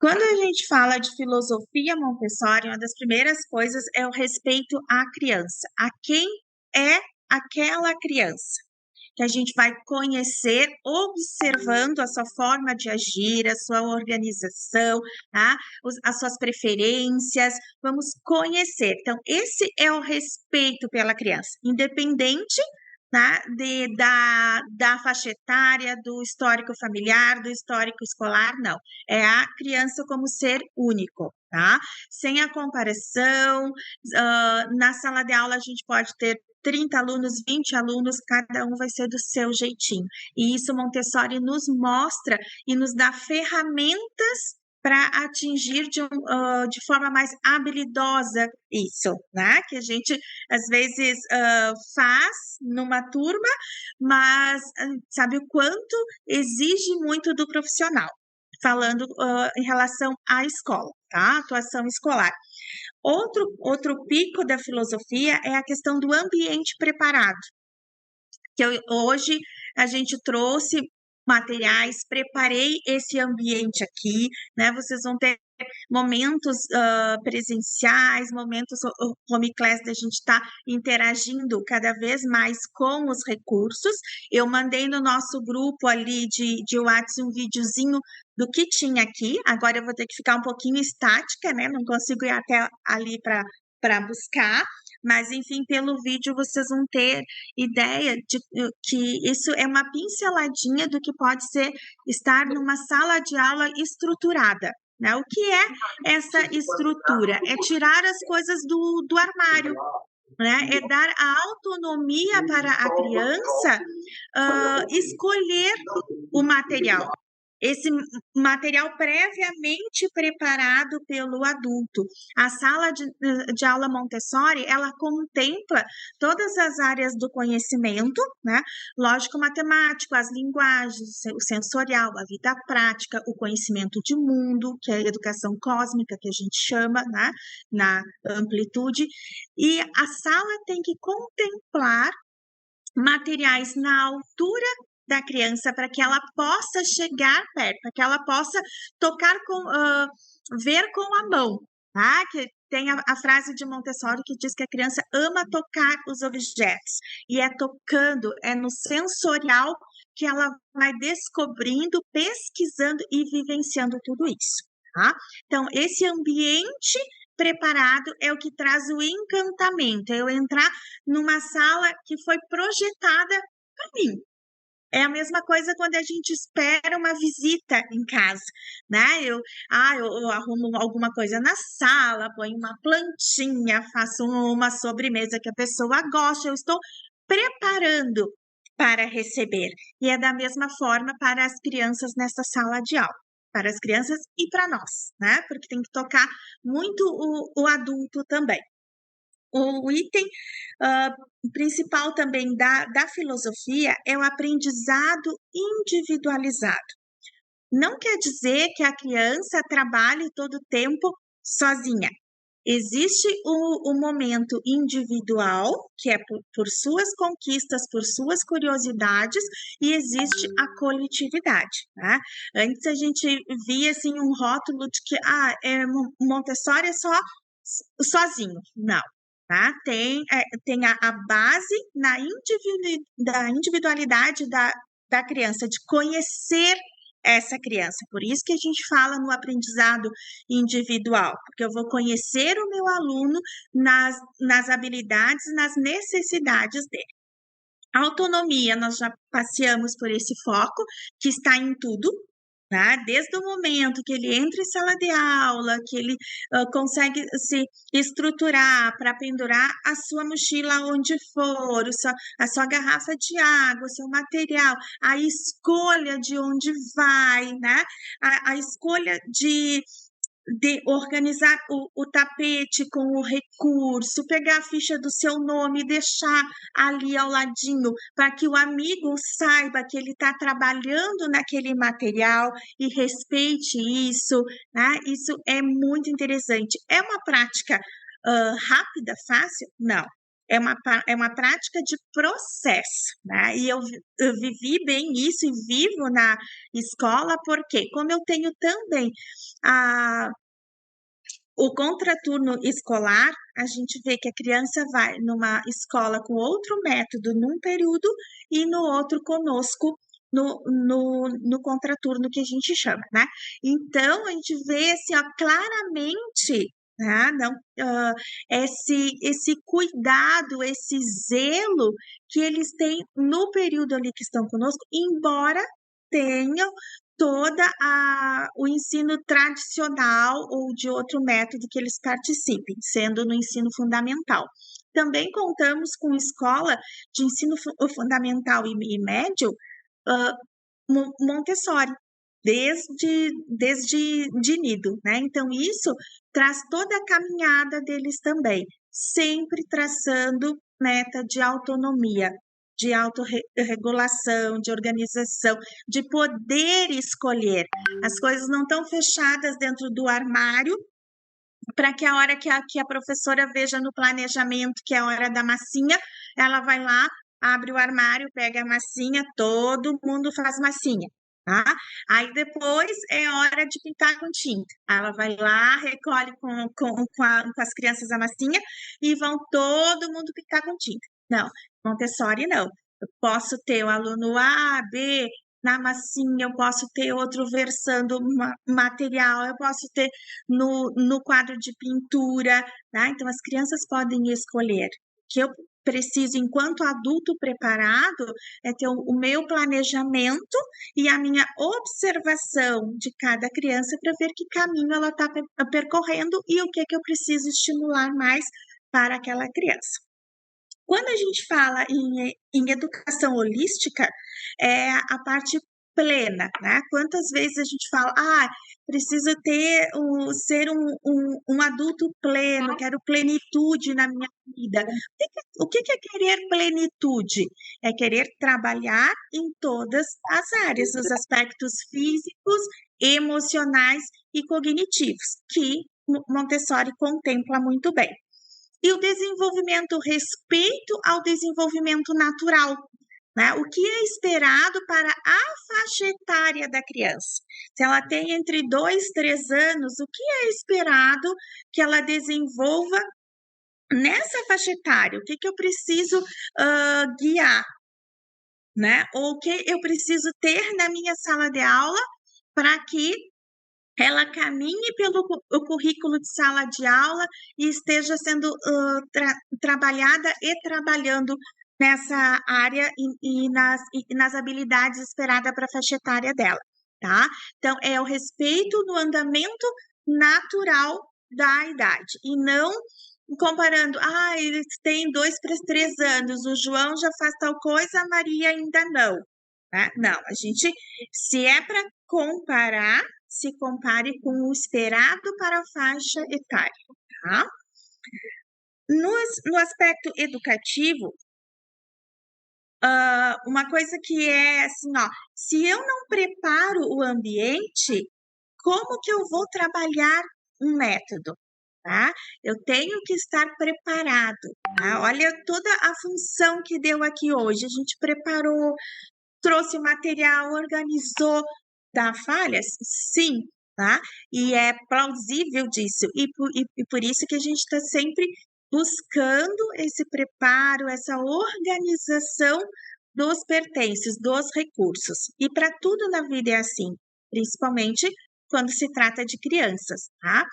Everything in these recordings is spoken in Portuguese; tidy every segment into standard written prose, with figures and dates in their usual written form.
Quando a gente fala de filosofia Montessori, uma das primeiras coisas é o respeito à criança, a quem é aquela criança, que a gente vai conhecer observando a sua forma de agir, a sua organização, tá? As suas preferências, vamos conhecer. Então, esse é o respeito pela criança, independente, tá? Da faixa etária, do histórico familiar, do histórico escolar, não. É a criança como ser único, tá? Sem a comparação, na sala de aula a gente pode ter 30 alunos, 20 alunos, cada um vai ser do seu jeitinho. E isso Montessori nos mostra e nos dá ferramentas para atingir de forma mais habilidosa isso, né? Que a gente, às vezes, faz numa turma, mas sabe o quanto exige muito do profissional, falando em relação à escola, tá? Atuação escolar. Outro pico da filosofia é a questão do ambiente preparado, hoje a gente trouxe materiais, preparei esse ambiente aqui, né? Vocês vão ter momentos presenciais, momentos home class da gente estar interagindo cada vez mais com os recursos. Eu mandei no nosso grupo ali de WhatsApp um videozinho do que tinha aqui. Agora eu vou ter que ficar um pouquinho estática, né? Não consigo ir até ali para buscar, mas enfim, pelo vídeo vocês vão ter ideia de que isso é uma pinceladinha do que pode ser estar numa sala de aula estruturada, né? O que é essa estrutura? É tirar as coisas do armário, né? É dar a autonomia para a criança escolher o material. Esse material previamente preparado pelo adulto. A sala de aula Montessori, ela contempla todas as áreas do conhecimento, né? Lógico, matemático, as linguagens, o sensorial, a vida prática, o conhecimento de mundo, que é a educação cósmica, que a gente chama, né? Na amplitude. E a sala tem que contemplar materiais na altura da criança para que ela possa chegar perto, para que ela possa tocar ver com a mão, tá? Que tem a frase de Montessori que diz que a criança ama tocar os objetos, e é tocando, é no sensorial que ela vai descobrindo, pesquisando e vivenciando tudo isso, tá? Então, esse ambiente preparado é o que traz o encantamento, é eu entrar numa sala que foi projetada para mim. É a mesma coisa quando a gente espera uma visita em casa, né? Eu arrumo alguma coisa na sala, ponho uma plantinha, faço uma sobremesa que a pessoa gosta, eu estou preparando para receber. E é da mesma forma para as crianças nessa sala de aula, para as crianças e para nós, né? Porque tem que tocar muito o adulto também. O item principal também da filosofia é o aprendizado individualizado. Não quer dizer que a criança trabalhe todo o tempo sozinha. Existe o momento individual, que é por suas conquistas, por suas curiosidades, e existe a coletividade, né? Antes a gente via assim um rótulo de que Montessori é só sozinho. Não, tá? Tem a base da individualidade da criança, de conhecer essa criança. Por isso que a gente fala no aprendizado individual, porque eu vou conhecer o meu aluno nas habilidades, nas necessidades dele. A autonomia, nós já passeamos por esse foco, que está em tudo, tá? Desde o momento que ele entra em sala de aula, que ele consegue se estruturar para pendurar a sua mochila onde for, a sua garrafa de água, o seu material, a escolha de onde vai, né? A escolha de organizar o tapete com o recurso, pegar a ficha do seu nome e deixar ali ao ladinho, para que o amigo saiba que ele está trabalhando naquele material e respeite isso, né? Isso é muito interessante. É uma prática rápida, fácil? Não. é uma prática de processo, né? E eu vivi bem isso e vivo na escola, porque como eu tenho também o contraturno escolar, a gente vê que a criança vai numa escola com outro método num período e no outro conosco no contraturno que a gente chama, né? Então, a gente vê assim, ó, claramente, né, não, esse cuidado, esse zelo que eles têm no período ali que estão conosco, embora tenham o ensino tradicional ou de outro método que eles participem, sendo no ensino fundamental. Também contamos com escola de ensino fundamental e médio Montessori, desde de nido, né? Então, isso traz toda a caminhada deles também, sempre traçando meta de autonomia, de autorregulação, de organização, de poder escolher. As coisas não estão fechadas dentro do armário, para que a hora que a professora veja no planejamento que é a hora da massinha, ela vai lá, abre o armário, pega a massinha, todo mundo faz massinha, tá? Aí depois é hora de pintar com tinta. Ela vai lá, recolhe com as crianças a massinha e vão todo mundo pintar com tinta. Não, Montessori não. Eu posso ter o aluno A, B, na massinha, eu posso ter outro versando material, eu posso ter no quadro de pintura, tá? Então, as crianças podem escolher. O que eu preciso, enquanto adulto preparado, é ter o meu planejamento e a minha observação de cada criança para ver que caminho ela está percorrendo e o que é que eu preciso estimular mais para aquela criança. Quando a gente fala em educação holística, é a parte plena, né? Quantas vezes a gente fala, preciso ser um adulto pleno, quero plenitude na minha vida. O que é querer plenitude? É querer trabalhar em todas as áreas, nos aspectos físicos, emocionais e cognitivos, que Montessori contempla muito bem. E o desenvolvimento, respeito ao desenvolvimento natural, né? O que é esperado para a faixa etária da criança? Se ela tem entre 2 e 3 anos, o que é esperado que ela desenvolva nessa faixa etária? O que eu preciso guiar, né? Ou o que eu preciso ter na minha sala de aula para que ela caminhe pelo o currículo de sala de aula e esteja sendo trabalhada e trabalhando nessa área e nas habilidades esperadas para a faixa etária dela, tá? Então, é o respeito no andamento natural da idade e não comparando, eles têm 2 para 3 anos, o João já faz tal coisa, a Maria ainda não. Tá? Não, a gente, se é para comparar, se compare com o esperado para a faixa etária, tá? No aspecto educativo, uma coisa que é assim, ó, se eu não preparo o ambiente, como que eu vou trabalhar um método? Tá? Eu tenho que estar preparado. Tá? Olha toda a função que deu aqui hoje. A gente preparou, trouxe o material, organizou. Dá falhas? Sim, tá? E é plausível disso. E por isso que a gente está sempre buscando esse preparo, essa organização dos pertences, dos recursos. E para tudo na vida é assim, principalmente quando se trata de crianças, tá?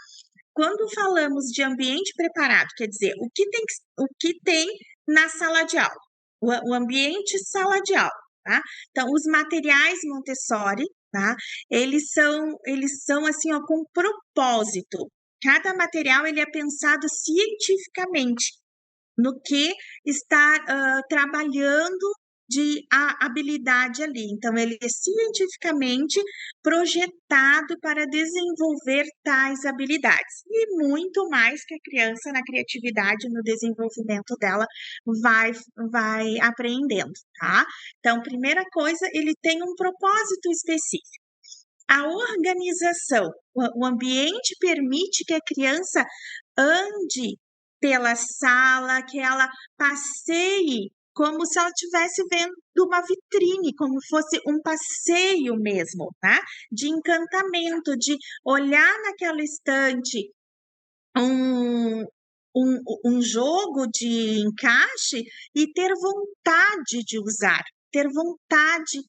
Quando falamos de ambiente preparado, quer dizer, o que tem na sala de aula, o ambiente sala de aula, tá? Então, os materiais Montessori, tá? Eles são assim, ó, com propósito. Cada material ele é pensado cientificamente no que está trabalhando de habilidade ali. Então, ele é cientificamente projetado para desenvolver tais habilidades. E muito mais que a criança, na criatividade, no desenvolvimento dela, vai aprendendo, tá? Então, primeira coisa, ele tem um propósito específico. A organização, o ambiente permite que a criança ande pela sala, que ela passeie como se ela estivesse vendo uma vitrine, como fosse um passeio mesmo, tá? De encantamento, de olhar naquela estante um, um jogo de encaixe e ter vontade de usar, ter vontade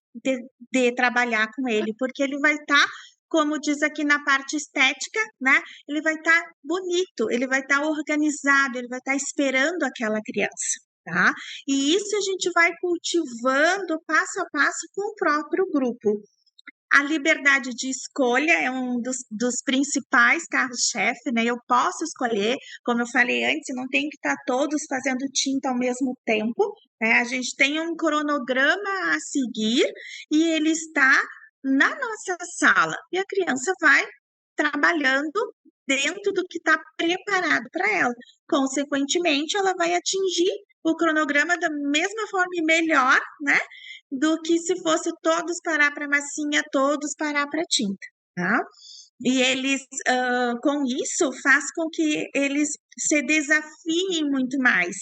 de trabalhar com ele, porque ele vai estar, como diz aqui na parte estética, né? Ele vai estar bonito, ele vai estar organizado, ele vai estar esperando aquela criança. Tá? E isso a gente vai cultivando passo a passo com o próprio grupo. A liberdade de escolha é um dos principais carros-chefe, né? Eu posso escolher, como eu falei antes, não tem que estar todos fazendo tinta ao mesmo tempo, né? A gente tem um cronograma a seguir e ele está na nossa sala e a criança vai trabalhando dentro do que está preparado para ela. Consequentemente, ela vai atingir o cronograma da mesma forma e melhor, né? Do que se fosse todos parar para massinha, todos parar para tinta, tá? E eles, com isso, faz com que eles se desafiem muito mais.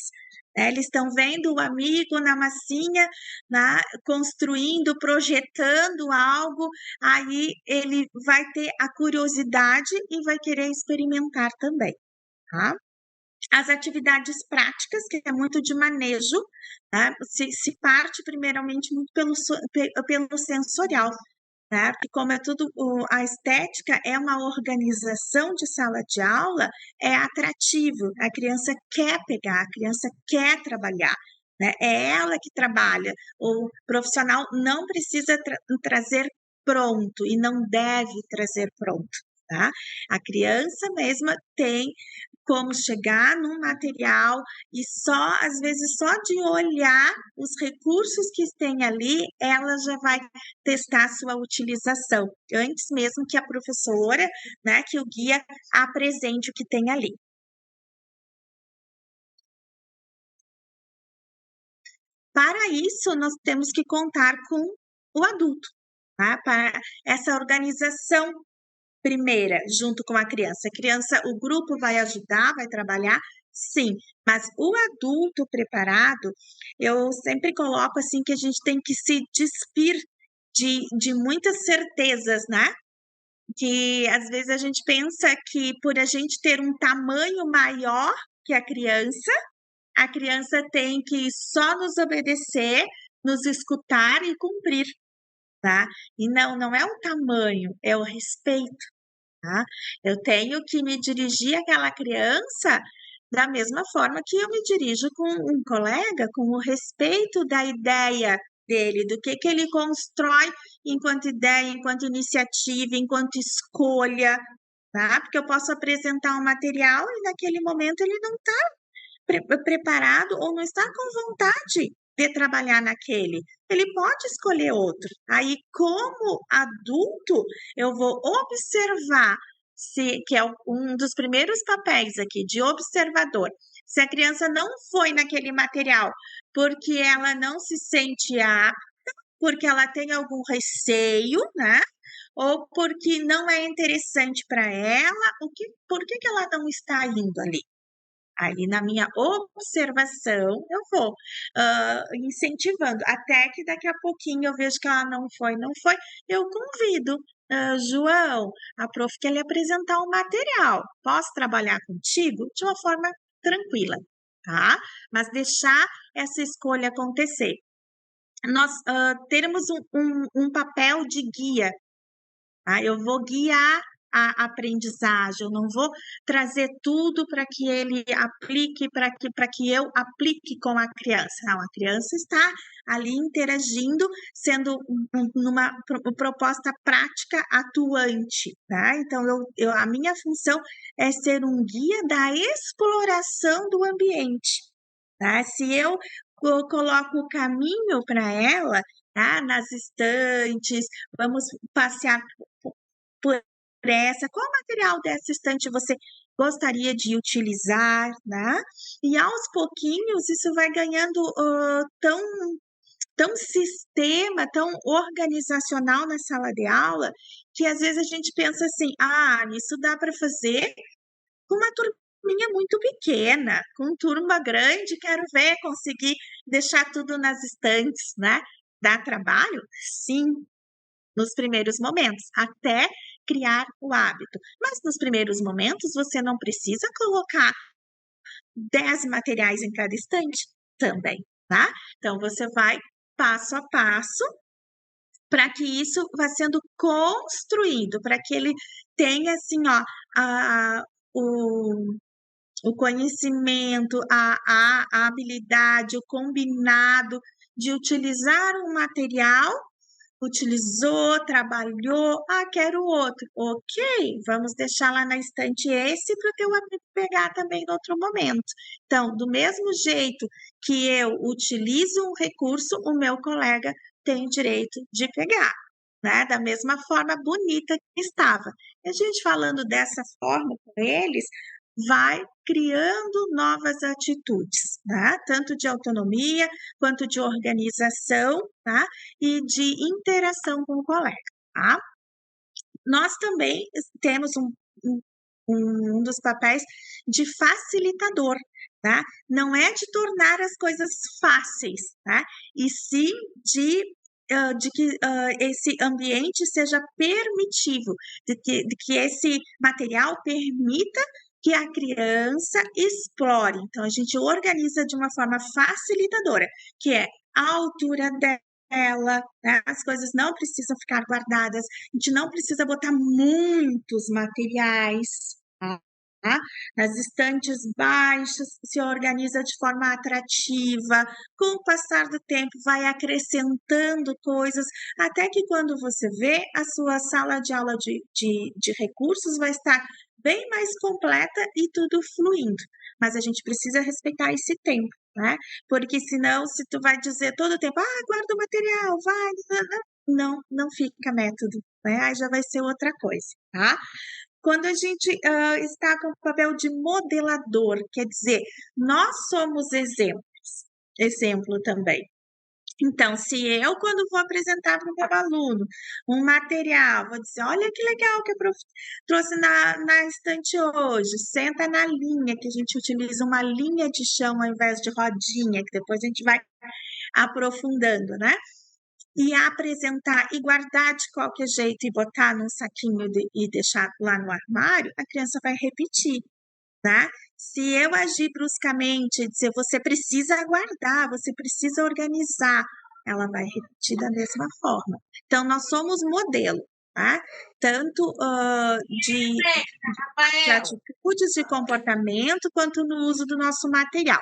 Né? Eles estão vendo o amigo na massinha, né? Construindo, projetando algo, aí ele vai ter a curiosidade e vai querer experimentar também, tá? As atividades práticas, que é muito de manejo, né? Se parte primeiramente muito pelo sensorial, né? Porque como é tudo, a estética é uma organização de sala de aula, é atrativo, a criança quer pegar, a criança quer trabalhar, né? É ela que trabalha, o profissional não precisa trazer pronto e não deve trazer pronto, tá? A criança mesma tem como chegar num material e só, às vezes, só de olhar os recursos que tem ali, ela já vai testar a sua utilização, antes mesmo que a professora, né, que o guia apresente o que tem ali. Para isso, nós temos que contar com o adulto, tá? Para essa organização primeira, junto com a criança. A criança, o grupo vai ajudar, vai trabalhar, sim, mas o adulto preparado, eu sempre coloco assim que a gente tem que se despir de muitas certezas, né? Que às vezes a gente pensa que por a gente ter um tamanho maior que a criança tem que só nos obedecer, nos escutar e cumprir, tá? E não é o tamanho, é o respeito. Tá? Eu tenho que me dirigir àquela criança da mesma forma que eu me dirijo com um colega, com o respeito da ideia dele, do que ele constrói enquanto ideia, enquanto iniciativa, enquanto escolha, tá? Porque eu posso apresentar um material e naquele momento ele não está preparado ou não está com vontade de trabalhar naquele. Ele pode escolher outro. Aí, como adulto, eu vou observar que é um dos primeiros papéis aqui, de observador. Se a criança não foi naquele material porque ela não se sente apta, porque ela tem algum receio, né? Ou porque não é interessante para ela, por que ela não está indo ali? Aí, na minha observação, eu vou incentivando, até que daqui a pouquinho eu vejo que ela não foi, eu convido, João, a prof quer lhe apresentar um material, posso trabalhar contigo? De uma forma tranquila, tá? Mas deixar essa escolha acontecer. Nós teremos um papel de guia, tá? Eu vou guiar a aprendizagem, eu não vou trazer tudo para que ele aplique, para que eu aplique com a criança. Não, a criança está ali interagindo, sendo numa proposta prática atuante, tá? Então, a minha função é ser um guia da exploração do ambiente, tá? Se eu coloco o caminho para ela, tá? Nas estantes, vamos passear por essa, qual material dessa estante você gostaria de utilizar, né? E aos pouquinhos isso vai ganhando tão sistema, tão organizacional na sala de aula, que às vezes a gente pensa assim, isso dá para fazer com uma turma minha muito pequena, com turma grande, quero ver conseguir deixar tudo nas estantes, né? Dá trabalho? Sim, nos primeiros momentos, até criar o hábito. Mas nos primeiros momentos, você não precisa colocar 10 materiais em cada estante também, tá? Então, você vai passo a passo para que isso vá sendo construído, para que ele tenha, assim, ó, a, o, o conhecimento, a habilidade, o combinado de utilizar um material, utilizou, trabalhou, quero outro. Ok, vamos deixar lá na estante esse para o teu amigo pegar também em outro momento. Então, do mesmo jeito que eu utilizo um recurso, o meu colega tem o direito de pegar. Né, da mesma forma bonita que estava. E a gente falando dessa forma com eles, vai criando novas atitudes, tá? Tanto de autonomia quanto de organização, tá? E de interação com o colega, tá? Nós também temos um dos papéis de facilitador, tá? Não é de tornar as coisas fáceis, tá? E sim de que esse ambiente seja permitivo, de que esse material permita que a criança explore. Então, a gente organiza de uma forma facilitadora, que é a altura dela, né? As coisas não precisam ficar guardadas, a gente não precisa botar muitos materiais, tá? Nas estantes baixas, se organiza de forma atrativa, com o passar do tempo, vai acrescentando coisas, até que quando você vê, a sua sala de aula de recursos vai estar bem mais completa e tudo fluindo. Mas a gente precisa respeitar esse tempo, né? Porque senão, se tu vai dizer todo o tempo, guarda o material, vai, não fica método, né? Aí já vai ser outra coisa, tá? Quando a gente está com o papel de modelador, quer dizer, nós somos exemplo também. Então, se eu, quando vou apresentar para o meu aluno um material, vou dizer, olha que legal que a prof trouxe na estante hoje, senta na linha, que a gente utiliza uma linha de chão ao invés de rodinha, que depois a gente vai aprofundando, né? E apresentar e guardar de qualquer jeito e botar num saquinho e deixar lá no armário, a criança vai repetir, né? Se eu agir bruscamente, dizer você precisa guardar, você precisa organizar, ela vai repetir da mesma forma. Então, nós somos modelo, tá? Tanto de atitudes de comportamento, quanto no uso do nosso material.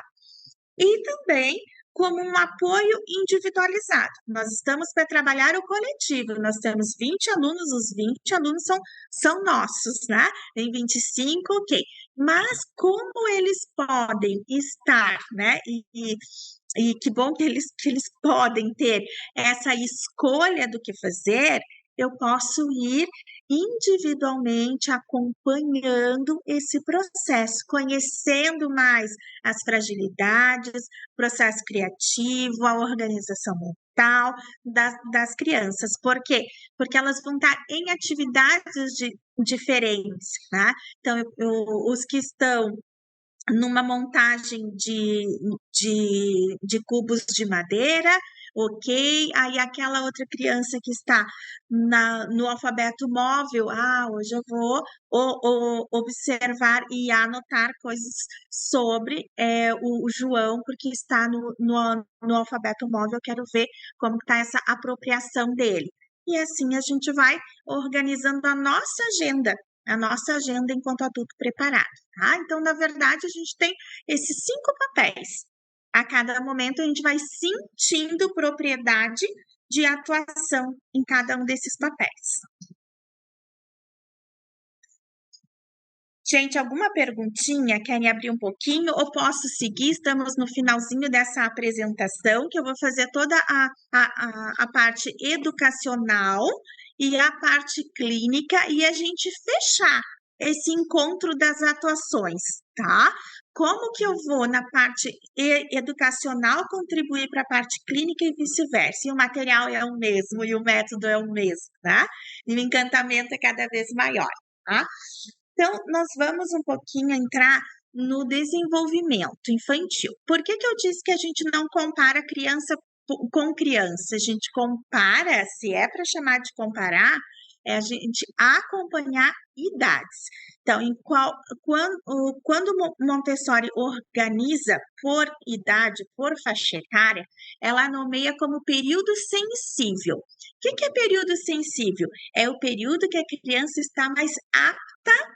E também como um apoio individualizado. Nós estamos para trabalhar o coletivo, nós temos 20 alunos, os 20 alunos são nossos, né? Tem 25, ok. Mas como eles podem estar, né? E que bom que eles podem ter essa escolha do que fazer, eu posso ir individualmente acompanhando esse processo, conhecendo mais as fragilidades, processo criativo, a organização mental das crianças. Por quê? Porque elas vão estar em atividades diferentes, né? Então, os que estão numa montagem de cubos de madeira, ok. Aí aquela outra criança que está no alfabeto móvel, hoje eu vou observar e anotar coisas sobre o João, porque está no alfabeto móvel, eu quero ver como está essa apropriação dele. E assim a gente vai organizando a nossa agenda enquanto adulto preparado, tá? Então, na verdade, a gente tem esses 5 papéis. A cada momento, a gente vai sentindo propriedade de atuação em cada um desses papéis. Gente, alguma perguntinha? Querem abrir um pouquinho ou posso seguir? Estamos no finalzinho dessa apresentação, que eu vou fazer toda a parte educacional e a parte clínica e a gente fechar esse encontro das atuações, tá? Como que eu vou na parte educacional contribuir para a parte clínica e vice-versa? E o material é o mesmo e o método é o mesmo, tá? E o encantamento é cada vez maior, tá? Então, nós vamos um pouquinho entrar no desenvolvimento infantil. Por que eu disse que a gente não compara criança com criança? A gente compara, se é para chamar de comparar, é a gente acompanhar idades. Então, quando Montessori organiza por idade, por faixa etária, ela nomeia como período sensível. O que é período sensível? É o período que a criança está mais apta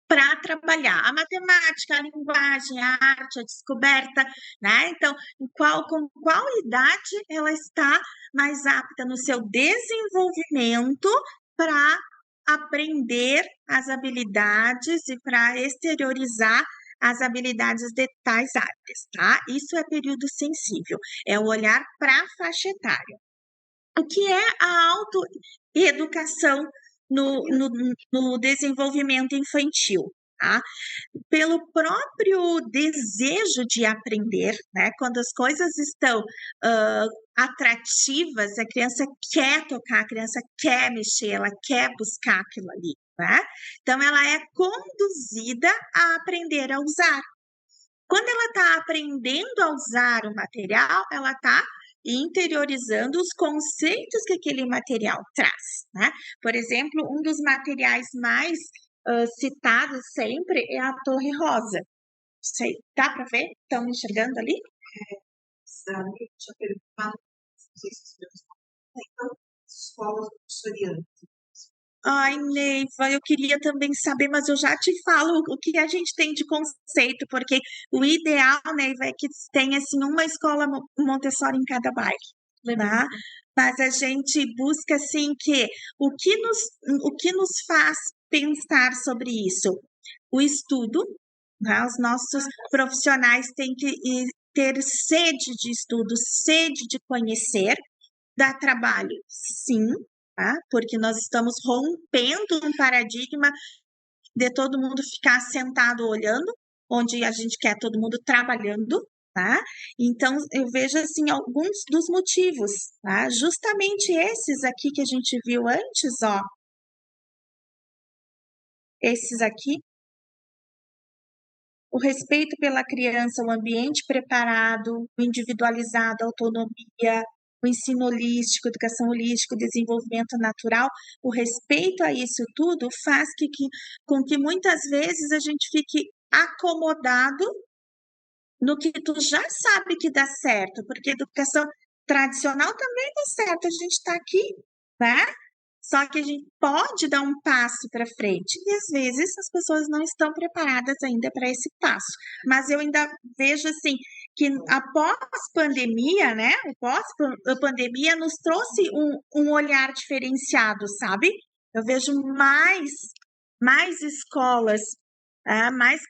para trabalhar a matemática, a linguagem, a arte, a descoberta, né? Então, com qual idade ela está mais apta no seu desenvolvimento para aprender as habilidades e para exteriorizar as habilidades de tais áreas, tá? Isso é período sensível, é o olhar para a faixa etária. O que é a autoeducação no desenvolvimento infantil, tá? Pelo próprio desejo de aprender, né? Quando as coisas estão atrativas, a criança quer tocar, a criança quer mexer, ela quer buscar aquilo ali, né? Então, ela é conduzida a aprender a usar. Quando ela está aprendendo a usar o material, ela está interiorizando os conceitos que aquele material traz, né? Por exemplo, um dos materiais mais citados sempre é a Torre Rosa. Sei, dá para ver? Estão me enxergando ali? Sabe, tinha perguntado, não sei se então, escolas professorianas. Ai, Neiva, eu queria também saber, mas eu já te falo o que a gente tem de conceito, porque o ideal, Neiva, é que tenha assim uma escola Montessori em cada bairro, né? Mas a gente busca assim que o que nos faz pensar sobre isso? O estudo, né? Os nossos profissionais têm que ter sede de estudo, sede de conhecer, dá trabalho, sim, tá? Porque nós estamos rompendo um paradigma de todo mundo ficar sentado olhando, onde a gente quer todo mundo trabalhando, tá? Então, eu vejo, assim, alguns dos motivos, tá? Justamente esses aqui que a gente viu antes, ó. Esses aqui. O respeito pela criança, o ambiente preparado, o individualizado, a autonomia, o ensino holístico, educação holística, o desenvolvimento natural, o respeito a isso tudo faz com que muitas vezes a gente fique acomodado no que tu já sabe que dá certo, porque educação tradicional também dá certo, a gente está aqui, né? Só que a gente pode dar um passo para frente e às vezes as pessoas não estão preparadas ainda para esse passo. Mas eu ainda vejo assim que após pandemia, né? Após a pandemia nos trouxe um olhar diferenciado, sabe? Eu vejo mais escolas, mais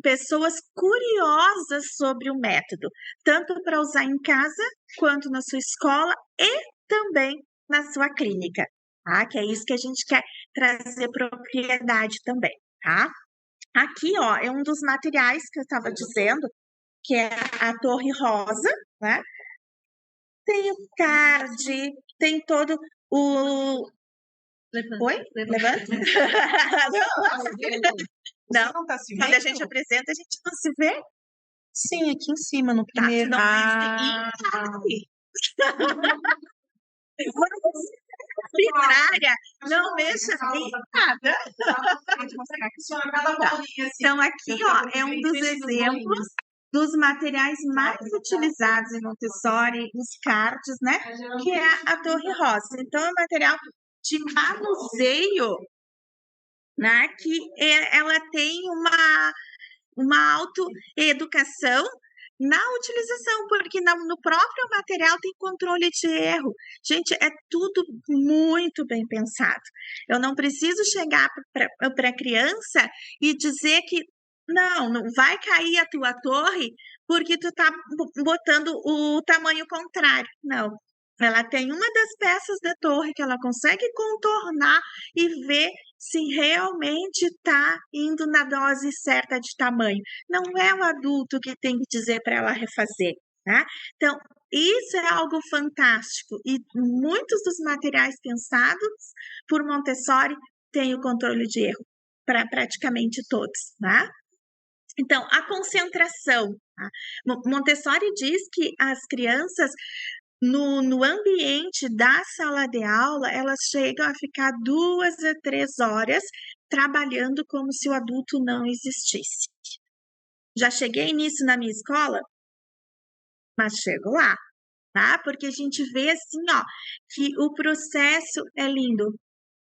pessoas curiosas sobre o método, tanto para usar em casa quanto na sua escola e também na sua clínica. Tá? Que é isso que a gente quer trazer propriedade também, tá? Aqui, ó, é um dos materiais que eu estava dizendo, que é a Torre Rosa, né? Tem o card, tem todo o... Levanta. Oi? Levanta? Não, não tá se quando a gente apresenta, a gente não se vê. Sim, aqui em cima, no Tá, primeiro. não arbitrária, não mexa em nada. Então, aqui, ó, é um dos exemplos dos materiais mais utilizados em Montessori, os cards, né? Que é a Torre Rosa. Então, é um material de manuseio, né? Que ela tem uma autoeducação na utilização, porque no próprio material tem controle de erro. Gente, é tudo muito bem pensado. Eu não preciso chegar para a criança e dizer que não vai cair a tua torre porque tu está botando o tamanho contrário. Não. Ela tem uma das peças da torre que ela consegue contornar e ver se realmente está indo na dose certa de tamanho. Não é o adulto que tem que dizer para ela refazer, né? Então, isso é algo fantástico e muitos dos materiais pensados por Montessori têm o controle de erro, para praticamente todos, né? Então, a concentração, tá? Montessori diz que as crianças, no ambiente da sala de aula, elas chegam a ficar 2 a 3 horas trabalhando como se o adulto não existisse. Já cheguei nisso na minha escola, mas chego lá, tá? Porque a gente vê assim, ó, que o processo é lindo,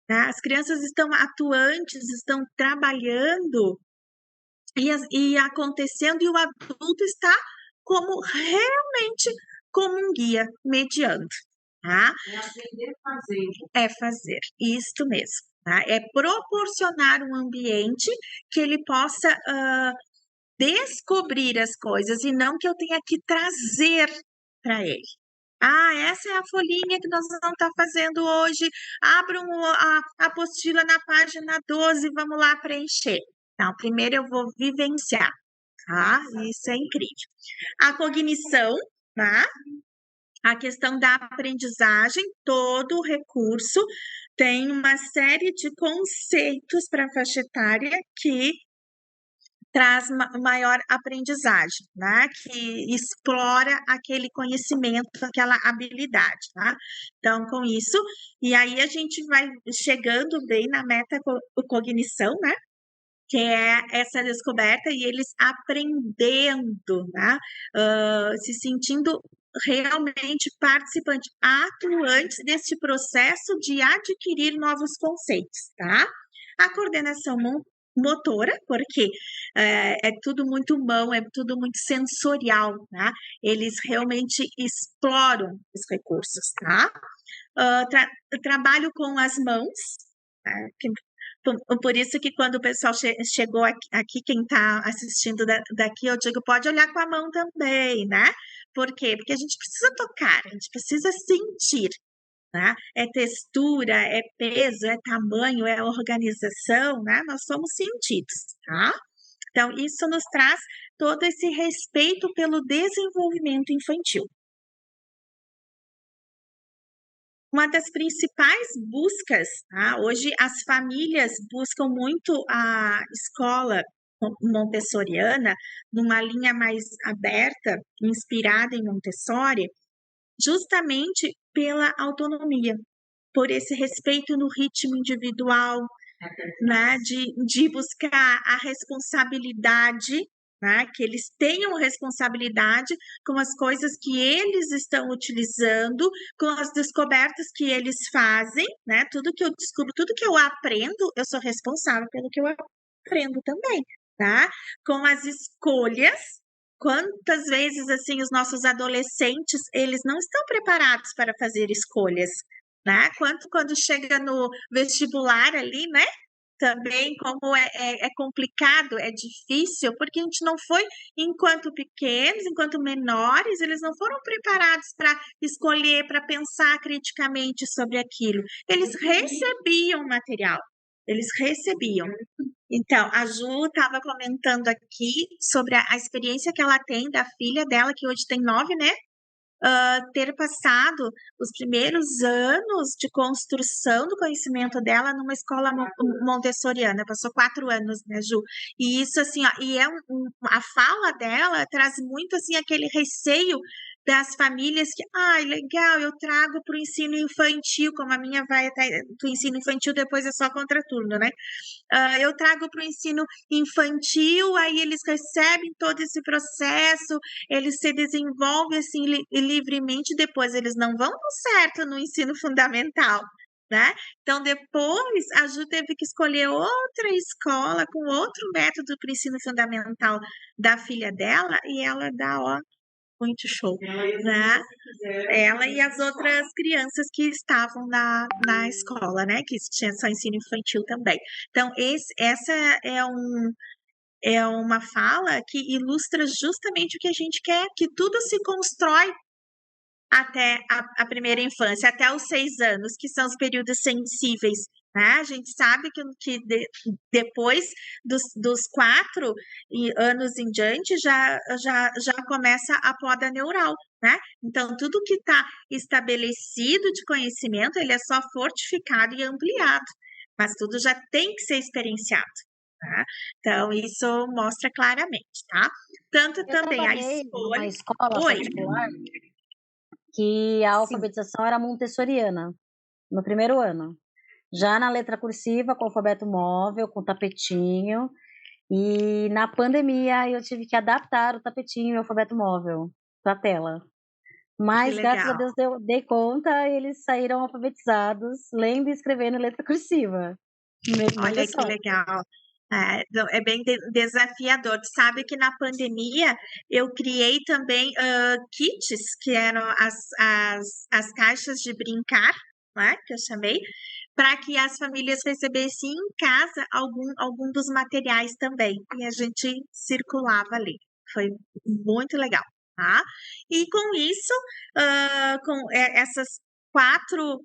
tá? As crianças estão atuantes, estão trabalhando e acontecendo, e o adulto está como realmente como um guia, mediando, tá? É aprender fazendo. É fazer, isto mesmo, tá? É proporcionar um ambiente que ele possa descobrir as coisas e não que eu tenha que trazer para ele. Ah, essa é a folhinha que nós vamos estar fazendo hoje. Abram a apostila na página 12, vamos lá preencher. Não, primeiro eu vou vivenciar, tá? Isso é incrível. A cognição, tá? A questão da aprendizagem, todo o recurso tem uma série de conceitos para a faixa etária que traz maior aprendizagem, né? Que explora aquele conhecimento, aquela habilidade, tá? Então, com isso, e aí a gente vai chegando bem na metacognição, né? Que é essa descoberta e eles aprendendo, né? Se sentindo realmente participantes, atuantes desse processo de adquirir novos conceitos, tá? A coordenação motora, porque é tudo muito mão, é tudo muito sensorial, tá? Eles realmente exploram os recursos, tá? Trabalho com as mãos, tá? Por isso que quando o pessoal chegou aqui, quem está assistindo daqui, eu digo, pode olhar com a mão também, né? Por quê? Porque a gente precisa tocar, a gente precisa sentir, né? É textura, é peso, é tamanho, é organização, né? Nós somos sentidos, tá? Então, isso nos traz todo esse respeito pelo desenvolvimento infantil. Uma das principais buscas, tá? Hoje as famílias buscam muito a escola montessoriana numa linha mais aberta, inspirada em Montessori, justamente pela autonomia, por esse respeito no ritmo individual, né? De buscar a responsabilidade, né? Que eles tenham responsabilidade com as coisas que eles estão utilizando, com as descobertas que eles fazem, né? Tudo que eu descubro, tudo que eu aprendo, eu sou responsável pelo que eu aprendo também, tá? Com as escolhas. Quantas vezes, assim, os nossos adolescentes, eles não estão preparados para fazer escolhas, né? Quando chega no vestibular ali, né? Também como é complicado, é difícil, porque a gente não foi, enquanto pequenos, enquanto menores, eles não foram preparados para escolher, para pensar criticamente sobre aquilo. Eles recebiam material, eles recebiam. Então, a Ju estava comentando aqui sobre a experiência que ela tem da filha dela, que hoje tem 9, né? Ter passado os primeiros anos de construção do conhecimento dela numa escola montessoriana, passou 4 anos, né, Ju? E isso, assim, ó, e a fala dela traz muito, assim, aquele receio das famílias que, legal, eu trago para o ensino infantil, como a minha vai até do ensino infantil, depois é só contraturno, né? Eu trago para o ensino infantil, aí eles recebem todo esse processo, eles se desenvolvem assim livremente, depois eles não vão certo no ensino fundamental, né? Então, depois a Ju teve que escolher outra escola com outro método para o ensino fundamental da filha dela, e ela dá, ó, muito show, né? Ela e as outras crianças que estavam na escola, né? Que tinha só ensino infantil também. Então, essa é uma fala que ilustra justamente o que a gente quer, que tudo se constrói até a primeira infância, até os 6 anos, que são os períodos sensíveis, né? A gente sabe que depois dos 4 anos em diante já começa a poda neural, né? Então, tudo que está estabelecido de conhecimento, ele é só fortificado e ampliado, mas tudo já tem que ser experienciado. tá? Então, isso mostra claramente, tá? Tanto Eu também a trabalhei numa escolha. escola Oi, particular que a sim, alfabetização era montessoriana, no primeiro ano. Já na letra cursiva, com alfabeto móvel, com tapetinho. E na pandemia eu tive que adaptar o tapetinho e o alfabeto móvel para a tela. que Mas graças a legal. Deus dei conta, eles saíram alfabetizados, lendo e escrevendo em letra cursiva, Olha que Montessori. legal. É, não, é bem desafiador. Tu sabe que na pandemia eu criei também kits, que eram as caixas de brincar, né, que eu chamei, para que as famílias recebessem em casa algum dos materiais também. E a gente circulava ali. Foi muito legal, tá? E com isso, essas 4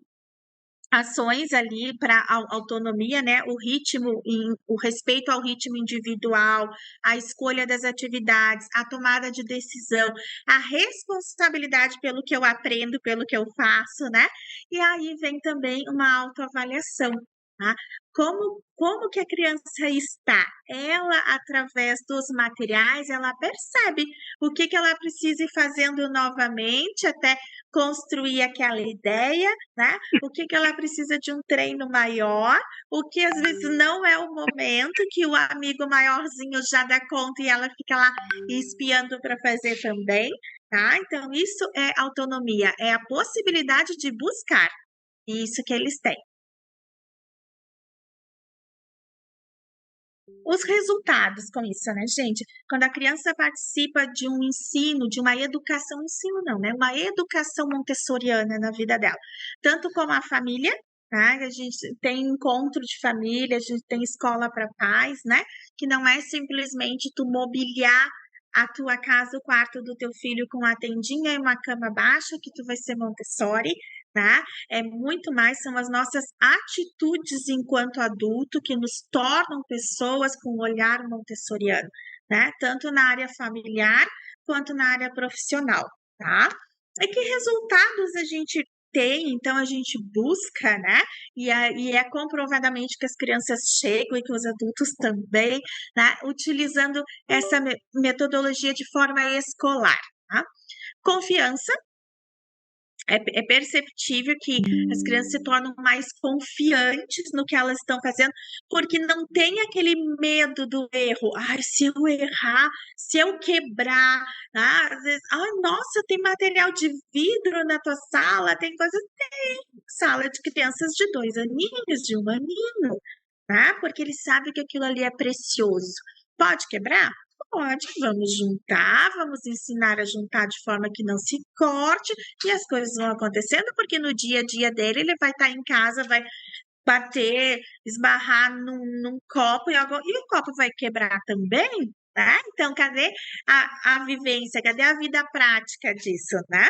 ações ali para autonomia, né? O respeito ao ritmo individual, a escolha das atividades, a tomada de decisão, a responsabilidade pelo que eu aprendo, pelo que eu faço, né? E aí vem também uma autoavaliação, tá? Como que a criança está? Ela, através dos materiais, ela percebe o que ela precisa ir fazendo novamente até construir aquela ideia, né? O que ela precisa de um treino maior, o que às vezes não é o momento que o amigo maiorzinho já dá conta e ela fica lá espiando para fazer também, tá? Então, isso é autonomia, é a possibilidade de buscar, isso que eles têm. Os resultados com isso, né, gente? Quando a criança participa de um ensino, de uma educação, ensino não, né? Uma educação montessoriana na vida dela, tanto como a família, tá? A gente tem encontro de família, a gente tem escola para pais, né? Que não é simplesmente tu mobiliar a tua casa, o quarto do teu filho com uma tendinha e uma cama baixa, que tu vai ser Montessori, tá? É muito mais, são as nossas atitudes enquanto adulto que nos tornam pessoas com um olhar montessoriano, né? Tanto na área familiar quanto na área profissional, tá? E que resultados a gente tem, então a gente busca, né? E é comprovadamente que as crianças chegam e que os adultos também, né? Utilizando essa metodologia de forma escolar, tá? Confiança, é perceptível que as crianças se tornam mais confiantes no que elas estão fazendo, porque não tem aquele medo do erro. Ai, se eu errar, se eu quebrar, às vezes, ai, nossa, tem material de vidro na tua sala, tem coisa, tem sala de crianças de 2 aninhos, de 1 aninho, tá? Porque eles sabem que aquilo ali é precioso. Pode quebrar? Pode, vamos juntar, vamos ensinar a juntar de forma que não se corte e as coisas vão acontecendo, porque no dia a dia dele ele vai estar em casa, vai bater, esbarrar num copo e o copo vai quebrar também, né? Então, cadê a vivência, cadê a vida prática disso, né?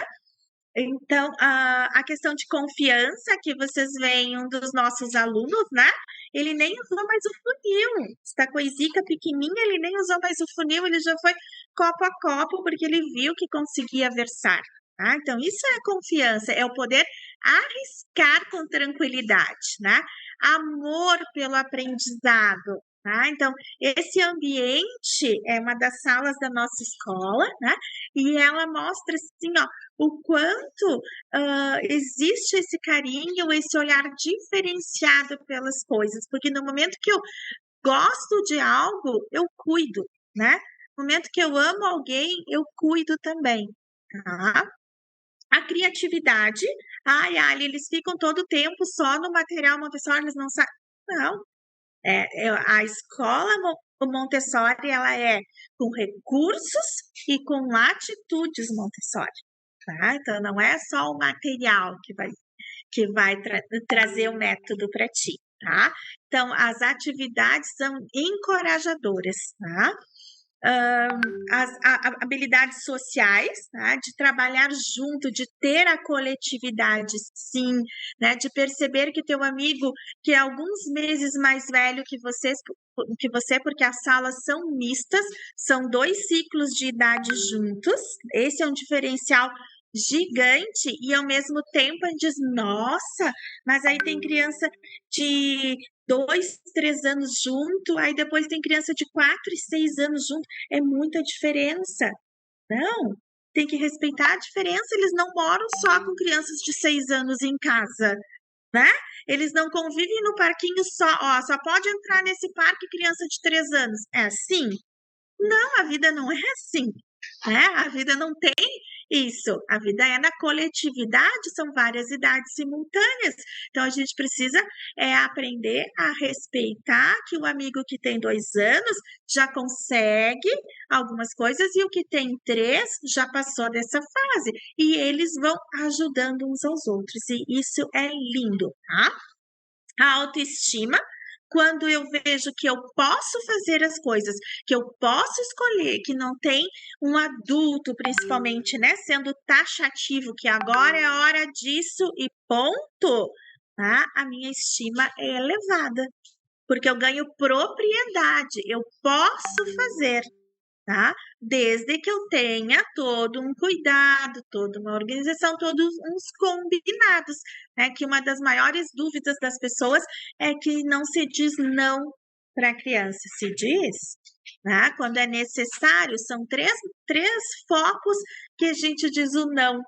Então, a questão de confiança que vocês veem um dos nossos alunos, né? Ele nem usou mais o funil. Está com a Isica pequenininha, ele nem usou mais o funil, ele já foi copo a copo, porque ele viu que conseguia versar. Tá? Então, isso é confiança, é o poder arriscar com tranquilidade, né? Amor pelo aprendizado. Tá? Então, esse ambiente é uma das salas da nossa escola, né? E ela mostra assim, ó, o quanto existe esse carinho, esse olhar diferenciado pelas coisas, porque no momento que eu gosto de algo, eu cuido, né? No momento que eu amo alguém, eu cuido também, tá? A criatividade, ai, Ali, eles ficam todo o tempo só no material Montessori, eles não sabem. Não, a escola Montessori, ela é com recursos e com atitudes Montessori. Tá? Então, não é só o material que vai trazer o método para ti, tá? Então, as atividades são encorajadoras, tá? As habilidades sociais, tá? De trabalhar junto, de ter a coletividade, sim, né? De perceber que teu amigo, que é alguns meses mais velho que você, porque as salas são mistas, são 2 ciclos de idade juntos. Esse é um diferencial gigante e ao mesmo tempo a gente diz, nossa, mas aí tem criança de 2, 3 anos junto, aí depois tem criança de 4 e 6 anos junto, é muita diferença. Não, tem que respeitar a diferença, eles não moram só com crianças de 6 anos em casa, né? Eles não convivem no parquinho só, ó, só pode entrar nesse parque criança de 3 anos. É assim? Não, a vida não é assim, né? A vida não tem isso. A vida é na coletividade, são várias idades simultâneas. Então a gente precisa aprender a respeitar que o amigo que tem 2 anos já consegue algumas coisas e o que tem 3 já passou dessa fase. E eles vão ajudando uns aos outros. E isso é lindo, tá? A autoestima, quando eu vejo que eu posso fazer as coisas, que eu posso escolher, que não tem um adulto, principalmente, né, sendo taxativo, que agora é a hora disso e ponto, tá? A minha estima é elevada, porque eu ganho propriedade, eu posso fazer, tá? Desde que eu tenha todo um cuidado, toda uma organização, todos uns combinados, né? Que uma das maiores dúvidas das pessoas é que não se diz não para a criança, se diz, né? Quando é necessário, são três focos que a gente diz o não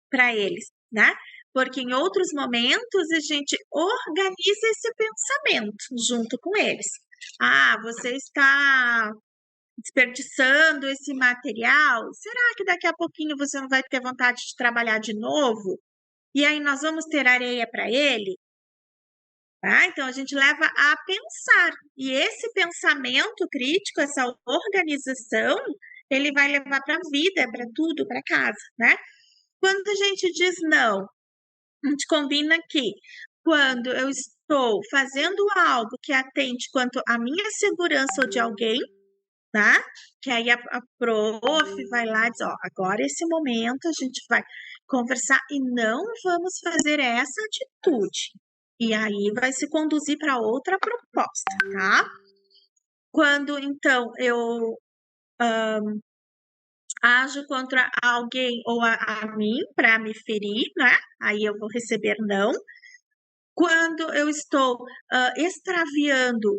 para eles, né? Porque em outros momentos a gente organiza esse pensamento junto com eles. Ah, você está desperdiçando esse material? Será que daqui a pouquinho você não vai ter vontade de trabalhar de novo? E aí nós vamos ter areia para ele? Tá? Então a gente leva a pensar. E esse pensamento crítico, essa organização, ele vai levar para a vida, para tudo, para casa, né? Quando a gente diz não, a gente combina que quando eu estou fazendo algo que atende quanto à minha segurança ou de alguém, tá? Que aí a prof vai lá e diz, ó, agora esse momento a gente vai conversar e não vamos fazer essa atitude. E aí vai se conduzir para outra proposta, tá? Quando, então, eu ajo contra alguém ou a mim para me ferir, né? Aí eu vou receber não. Quando eu estou extraviando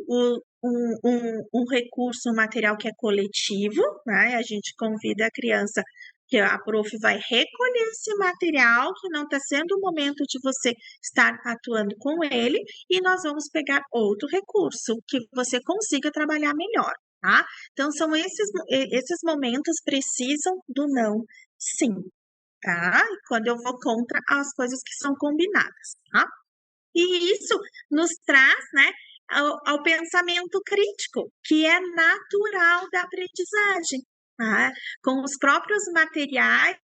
um recurso, um material que é coletivo, né? A gente convida a criança que a prof vai recolher esse material, que não está sendo o momento de você estar atuando com ele, e nós vamos pegar outro recurso que você consiga trabalhar melhor, tá? Então, são esses momentos precisam do não, sim, tá? E quando eu vou contra as coisas que são combinadas, tá? E isso nos traz, né, ao pensamento crítico, que é natural da aprendizagem, tá? Com os próprios materiais,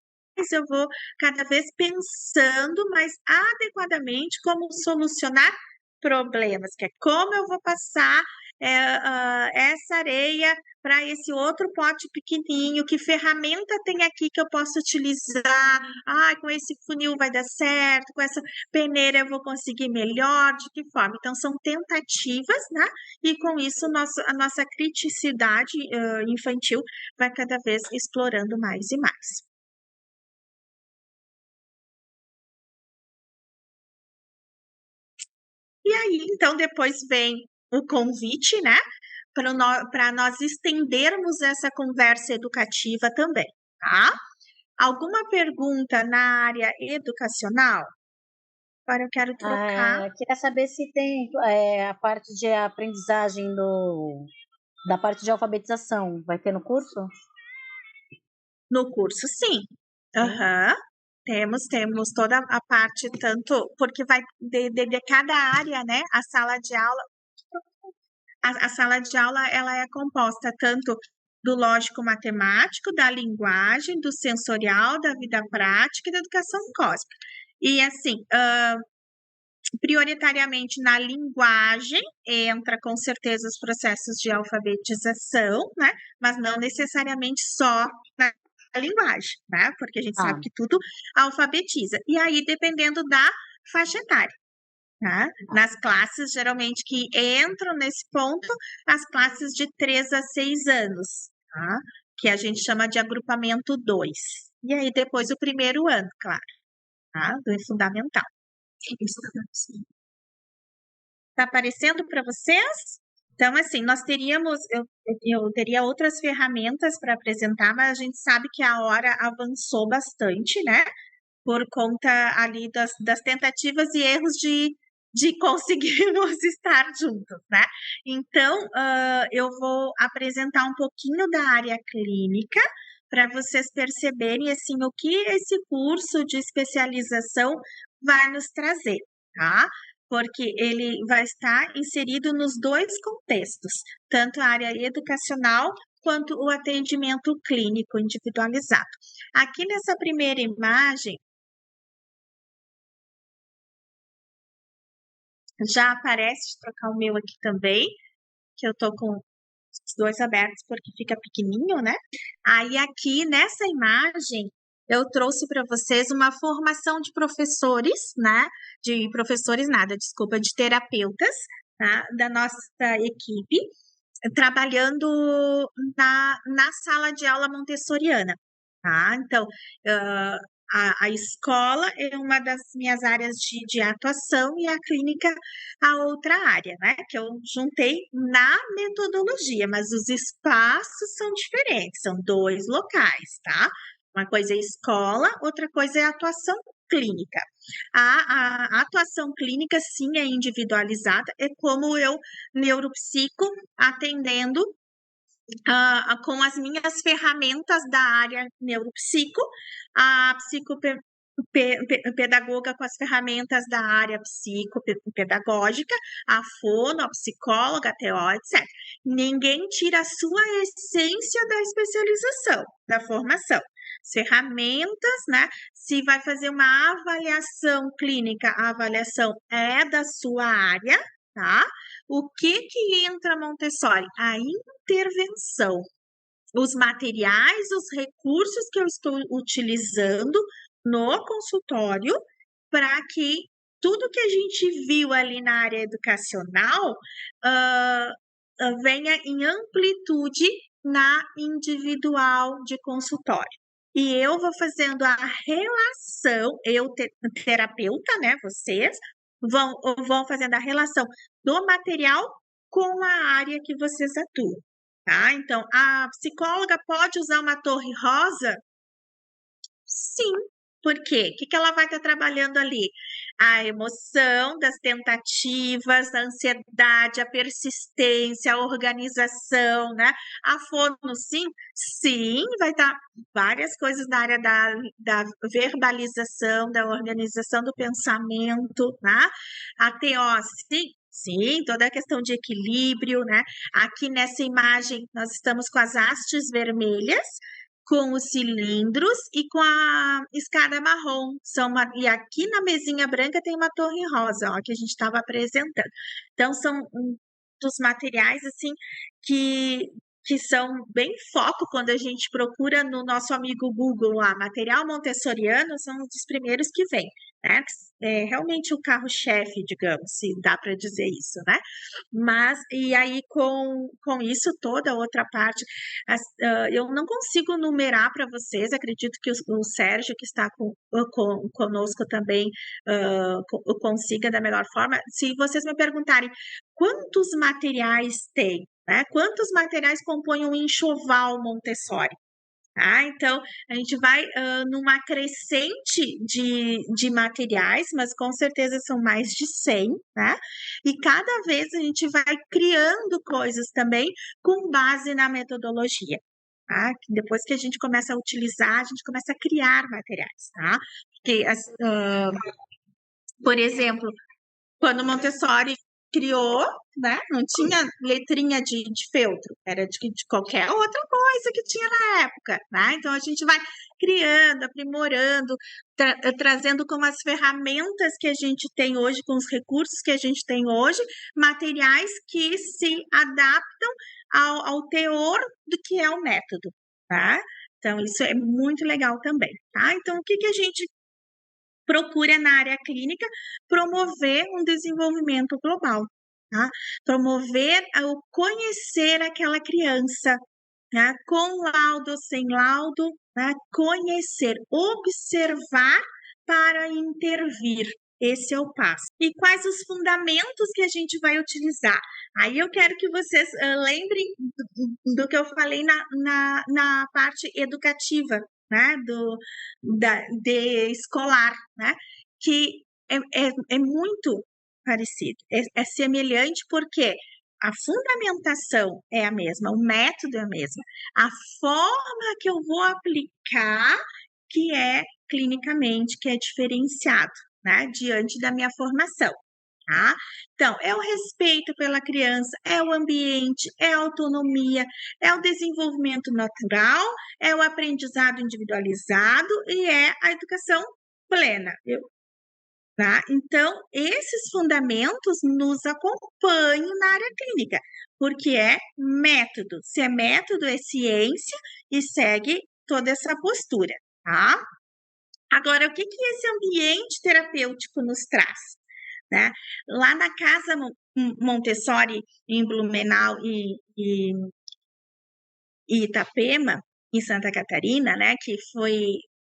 eu vou cada vez pensando mais adequadamente como solucionar problemas, que é como eu vou passar essa areia para esse outro pote pequenininho, que ferramenta tem aqui que eu posso utilizar, com esse funil vai dar certo, com essa peneira eu vou conseguir melhor, de que forma? Então, são tentativas, né? E com isso, a nossa criticidade infantil vai cada vez explorando mais e mais. E aí, então, depois vem o convite, né? Para nós estendermos essa conversa educativa também, tá? Alguma pergunta na área educacional? Agora eu quero trocar. Queria saber se tem a parte de aprendizagem da parte de alfabetização. Vai ter no curso? No curso, sim. Aham. Temos toda a parte, tanto porque vai de cada área, né? A sala de aula, a sala de aula ela é composta tanto do lógico-matemático, da linguagem, do sensorial, da vida prática e da educação cósmica. E assim, prioritariamente na linguagem entra com certeza os processos de alfabetização, né? Mas não necessariamente só na linguagem, né? Porque a gente sabe que tudo alfabetiza. E aí, dependendo da faixa etária, tá? Nas classes, geralmente, que entram nesse ponto, as classes de 3 a 6 anos, tá? Que a gente chama de agrupamento 2. E aí depois o primeiro ano, claro, tá? Do fundamental. Tá aparecendo para vocês? Então, assim, nós teríamos, eu teria outras ferramentas para apresentar, mas a gente sabe que a hora avançou bastante, né? Por conta ali das tentativas e erros de conseguirmos estar juntos, né? Então, eu vou apresentar um pouquinho da área clínica para vocês perceberem, assim, o que esse curso de especialização vai nos trazer, tá? Porque ele vai estar inserido nos dois contextos, tanto a área educacional quanto o atendimento clínico individualizado. Aqui nessa primeira imagem, já aparece, trocar o meu aqui também, que eu tô com os dois abertos porque fica pequenininho, né? Aí aqui nessa imagem eu trouxe para vocês uma formação de professores, né? De professores nada, desculpa, de terapeutas, tá? Da nossa equipe, trabalhando na sala de aula montessoriana, tá? Então, a escola é uma das minhas áreas de atuação e a clínica a outra área, né? Que eu juntei na metodologia, mas os espaços são diferentes, são dois locais, tá? Uma coisa é escola, outra coisa é atuação clínica. A atuação clínica, sim, é individualizada, é como eu, neuropsico, atendendo com as minhas ferramentas da área neuropsico, a psicopedagoga com as ferramentas da área psicopedagógica, a fono, a psicóloga, a TO, etc. Ninguém tira a sua essência da especialização, da formação. As ferramentas, né? Se vai fazer uma avaliação clínica, a avaliação é da sua área, tá? O que entra Montessori? A intervenção, os materiais, os recursos que eu estou utilizando no consultório para que tudo que a gente viu ali na área educacional venha em amplitude na individual de consultório. E eu vou fazendo a relação, terapeuta, né, vocês, vão fazendo a relação do material com a área que vocês atuam, tá? Então, a psicóloga pode usar uma torre rosa? Sim. Por quê? O que ela vai estar trabalhando ali? A emoção das tentativas, a ansiedade, a persistência, a organização, né? A fono, sim? Sim, vai estar várias coisas na área da verbalização, da organização do pensamento, né? A TO, sim? Sim, toda a questão de equilíbrio, né? Aqui nessa imagem, nós estamos com as hastes vermelhas, com os cilindros e com a escada marrom. E aqui na mesinha branca tem uma torre rosa, ó, que a gente estava apresentando. Então, são dos materiais, assim, que são bem foco quando a gente procura no nosso amigo Google lá, material montessoriano, são os dos primeiros que vem, né? É realmente o carro-chefe, digamos, se dá para dizer isso, né? Mas, e aí com isso, toda a outra parte, eu não consigo numerar para vocês, acredito que o Sérgio, que está conosco também, consiga da melhor forma. Se vocês me perguntarem quantos materiais tem, né? Quantos materiais compõem um enxoval Montessori? Tá? Então, a gente vai numa crescente de materiais, mas com certeza são mais de 100, né? E cada vez a gente vai criando coisas também com base na metodologia. Tá? Depois que a gente começa a utilizar, a gente começa a criar materiais, tá? Porque, por exemplo, quando Montessori criou, né? Não tinha letrinha de feltro, era de qualquer outra coisa que tinha na época, né? Então a gente vai criando, aprimorando, trazendo com as ferramentas que a gente tem hoje, com os recursos que a gente tem hoje, materiais que se adaptam ao teor do que é o método, tá? Então, isso é muito legal também, tá? Então, o que a gente procura na área clínica promover um desenvolvimento global, tá? Promover o conhecer aquela criança, né? Com laudo, sem laudo, né? Conhecer, observar para intervir. Esse é o passo. E quais os fundamentos que a gente vai utilizar? Aí eu quero que vocês lembrem do que eu falei na parte educativa, né? De escolar, né? Que é muito parecido, é semelhante porque a fundamentação é a mesma, o método é a mesma, a forma que eu vou aplicar que é clinicamente, que é diferenciado, né, diante da minha formação, tá? Então, é o respeito pela criança, é o ambiente, é a autonomia, é o desenvolvimento natural, é o aprendizado individualizado e é a educação plena. Tá? Então, esses fundamentos nos acompanham na área clínica, porque é método. Se é método, é ciência e segue toda essa postura, tá? Agora, o que esse ambiente terapêutico nos traz? Né? Lá na Casa Montessori, em Blumenau e Itapema, em Santa Catarina, né, que foi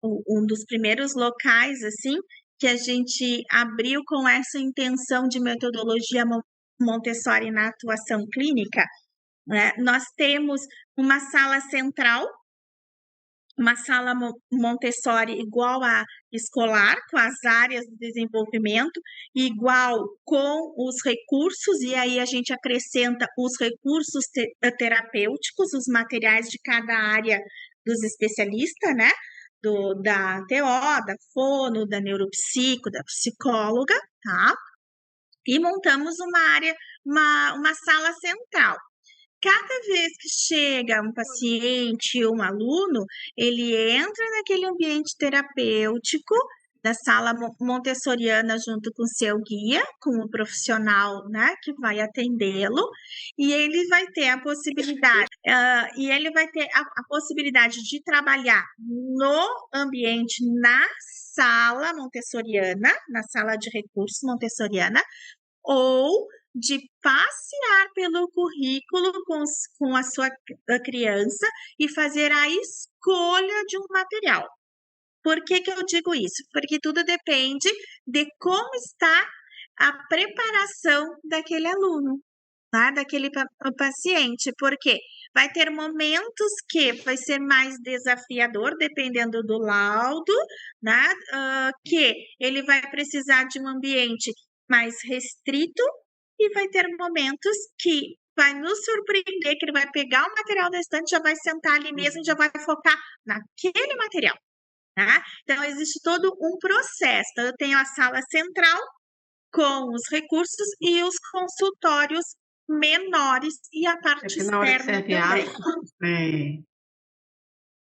um dos primeiros locais, assim, que a gente abriu com essa intenção de metodologia Montessori na atuação clínica, né? Nós temos uma sala central, uma sala Montessori igual à escolar, com as áreas de desenvolvimento, igual com os recursos, e aí a gente acrescenta os recursos terapêuticos, os materiais de cada área dos especialistas, né? Da TO, da fono, da neuropsico, da psicóloga, tá? E montamos uma área, uma sala central. Cada vez que chega um paciente ou um aluno, ele entra naquele ambiente terapêutico da sala montessoriana junto com seu guia, com o profissional, né, que vai atendê-lo, e ele vai ter a possibilidade, a possibilidade de trabalhar no ambiente, na sala montessoriana, na sala de recursos montessoriana, ou de passear pelo currículo com a sua criança e fazer a escolha de um material. Por que eu digo isso? Porque tudo depende de como está a preparação daquele aluno, tá? Daquele paciente, porque vai ter momentos que vai ser mais desafiador, dependendo do laudo, né? Que ele vai precisar de um ambiente mais restrito e vai ter momentos que vai nos surpreender, que ele vai pegar o material da estante, já vai sentar ali mesmo e já vai focar naquele material, tá? Então, existe todo um processo. Então, eu tenho a sala central com os recursos e os consultórios menores e a parte na hora que externa serve também.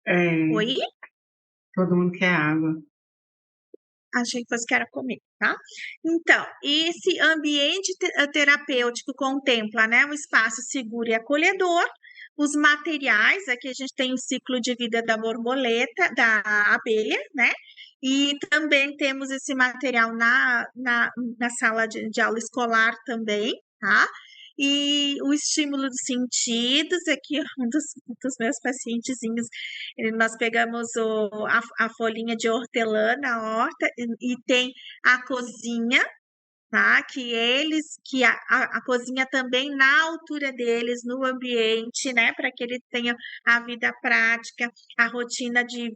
água, Oi? todo mundo quer água. Achei que você era comigo, tá? Então, esse ambiente terapêutico contempla, né, um espaço seguro e acolhedor, os materiais, aqui a gente tem o ciclo de vida da borboleta, da abelha, né? E também temos esse material na sala de aula escolar também, tá? E o estímulo dos sentidos, aqui um dos meus pacientezinhos, nós pegamos a folhinha de hortelã na horta e tem a cozinha, tá? Que a cozinha também na altura deles, no ambiente, né? Para que ele tenha a vida prática, a rotina de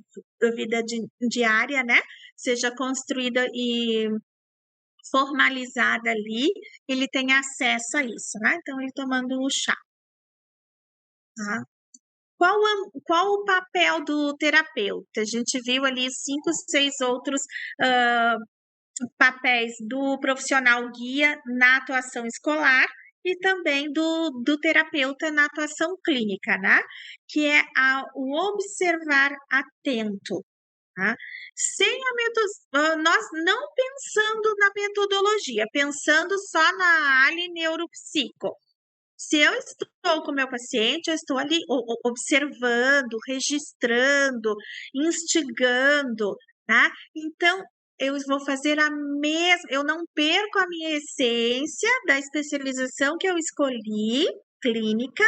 vida diária, né? Seja construída e formalizada ali, ele tem acesso a isso, né? Então, ele tomando o chá, tá? Qual o papel do terapeuta? A gente viu ali 5, 6 outros papéis do profissional guia na atuação escolar e também do terapeuta na atuação clínica, né? Que é o observar atento. Tá? Nós não pensando na metodologia, pensando só na área neuropsico. Se eu estou com o meu paciente, eu estou ali observando, registrando, instigando, tá? Então, eu vou fazer a mesma, eu não perco a minha essência da especialização que eu escolhi, clínica,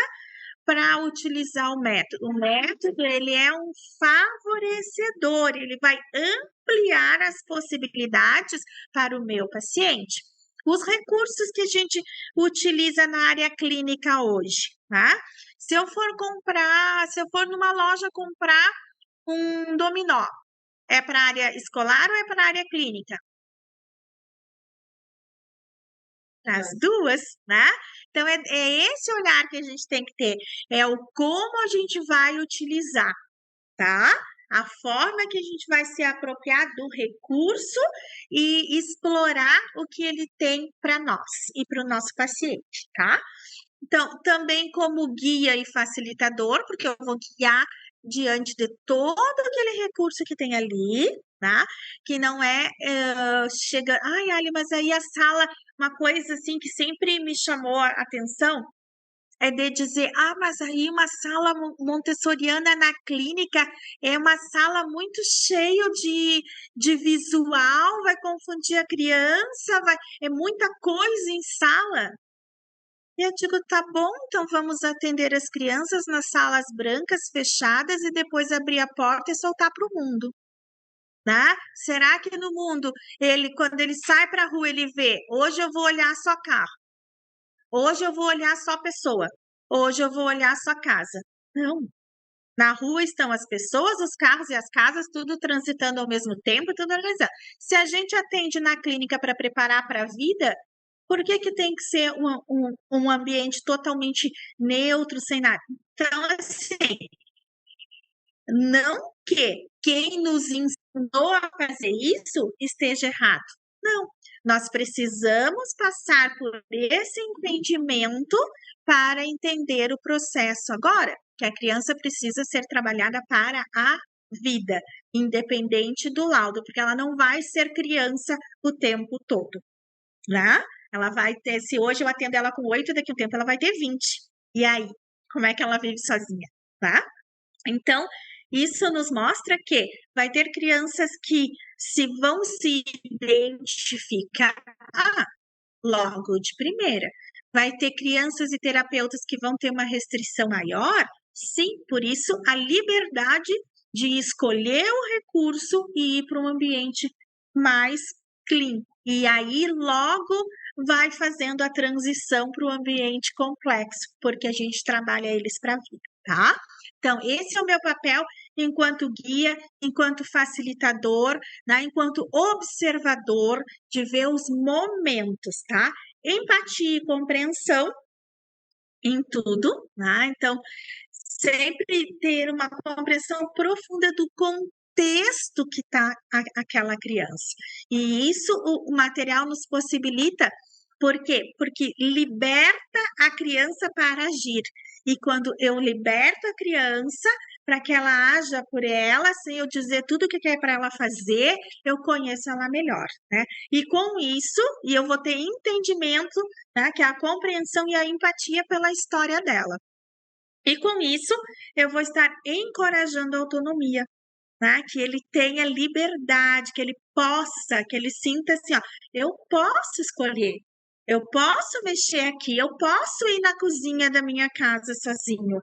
para utilizar o método? O método, ele é um favorecedor, ele vai ampliar as possibilidades para o meu paciente. Os recursos que a gente utiliza na área clínica hoje, tá? Se eu for numa loja comprar um dominó, é para a área escolar ou é para a área clínica? As duas, né? Então, é esse olhar que a gente tem que ter, é o como a gente vai utilizar, tá? A forma que a gente vai se apropriar do recurso e explorar o que ele tem para nós e para o nosso paciente, tá? Então, também como guia e facilitador, porque eu vou guiar diante de todo aquele recurso que tem ali, tá? Que não é, chega, ai, Ali, mas aí a sala, uma coisa assim que sempre me chamou a atenção, é de dizer, mas aí uma sala montessoriana na clínica é uma sala muito cheia de visual, vai confundir a criança, é muita coisa em sala. E eu digo, tá bom, então vamos atender as crianças nas salas brancas fechadas e depois abrir a porta e soltar para o mundo, né? Será que no mundo, quando ele sai para a rua, ele vê, hoje eu vou olhar só carro, hoje eu vou olhar só pessoa, hoje eu vou olhar só casa. Não. Na rua estão as pessoas, os carros e as casas, tudo transitando ao mesmo tempo, tudo organizado. Se a gente atende na clínica para preparar para a vida, por que tem que ser um ambiente totalmente neutro, sem nada? Então, assim, não que quem nos ensinou a fazer isso esteja errado. Não, nós precisamos passar por esse entendimento para entender o processo agora, que a criança precisa ser trabalhada para a vida, independente do laudo, porque ela não vai ser criança o tempo todo, né? Ela vai ter, se hoje eu atendo ela com 8, daqui a um tempo ela vai ter 20. E aí, como é que ela vive sozinha, tá? Então, isso nos mostra que vai ter crianças que vão se identificar logo de primeira. Vai ter crianças e terapeutas que vão ter uma restrição maior? Sim, por isso a liberdade de escolher o recurso e ir para um ambiente mais clean. E aí logo vai fazendo a transição para o ambiente complexo, porque a gente trabalha eles para a vida, tá? Então, esse é o meu papel enquanto guia, enquanto facilitador, né? Enquanto observador de ver os momentos, tá? Empatia e compreensão em tudo, né? Então, sempre ter uma compreensão profunda do contexto que está aquela criança. E isso o material nos possibilita. Por quê? Porque liberta a criança para agir. E quando eu liberto a criança para que ela haja por ela, sem eu dizer tudo o que é para ela fazer, eu conheço ela melhor, né? E com isso, eu vou ter entendimento, né, que é a compreensão e a empatia pela história dela. E com isso, eu vou estar encorajando a autonomia, né? Que ele tenha liberdade, que ele possa, que ele sinta assim, ó, eu posso escolher, eu posso mexer aqui, eu posso ir na cozinha da minha casa sozinho,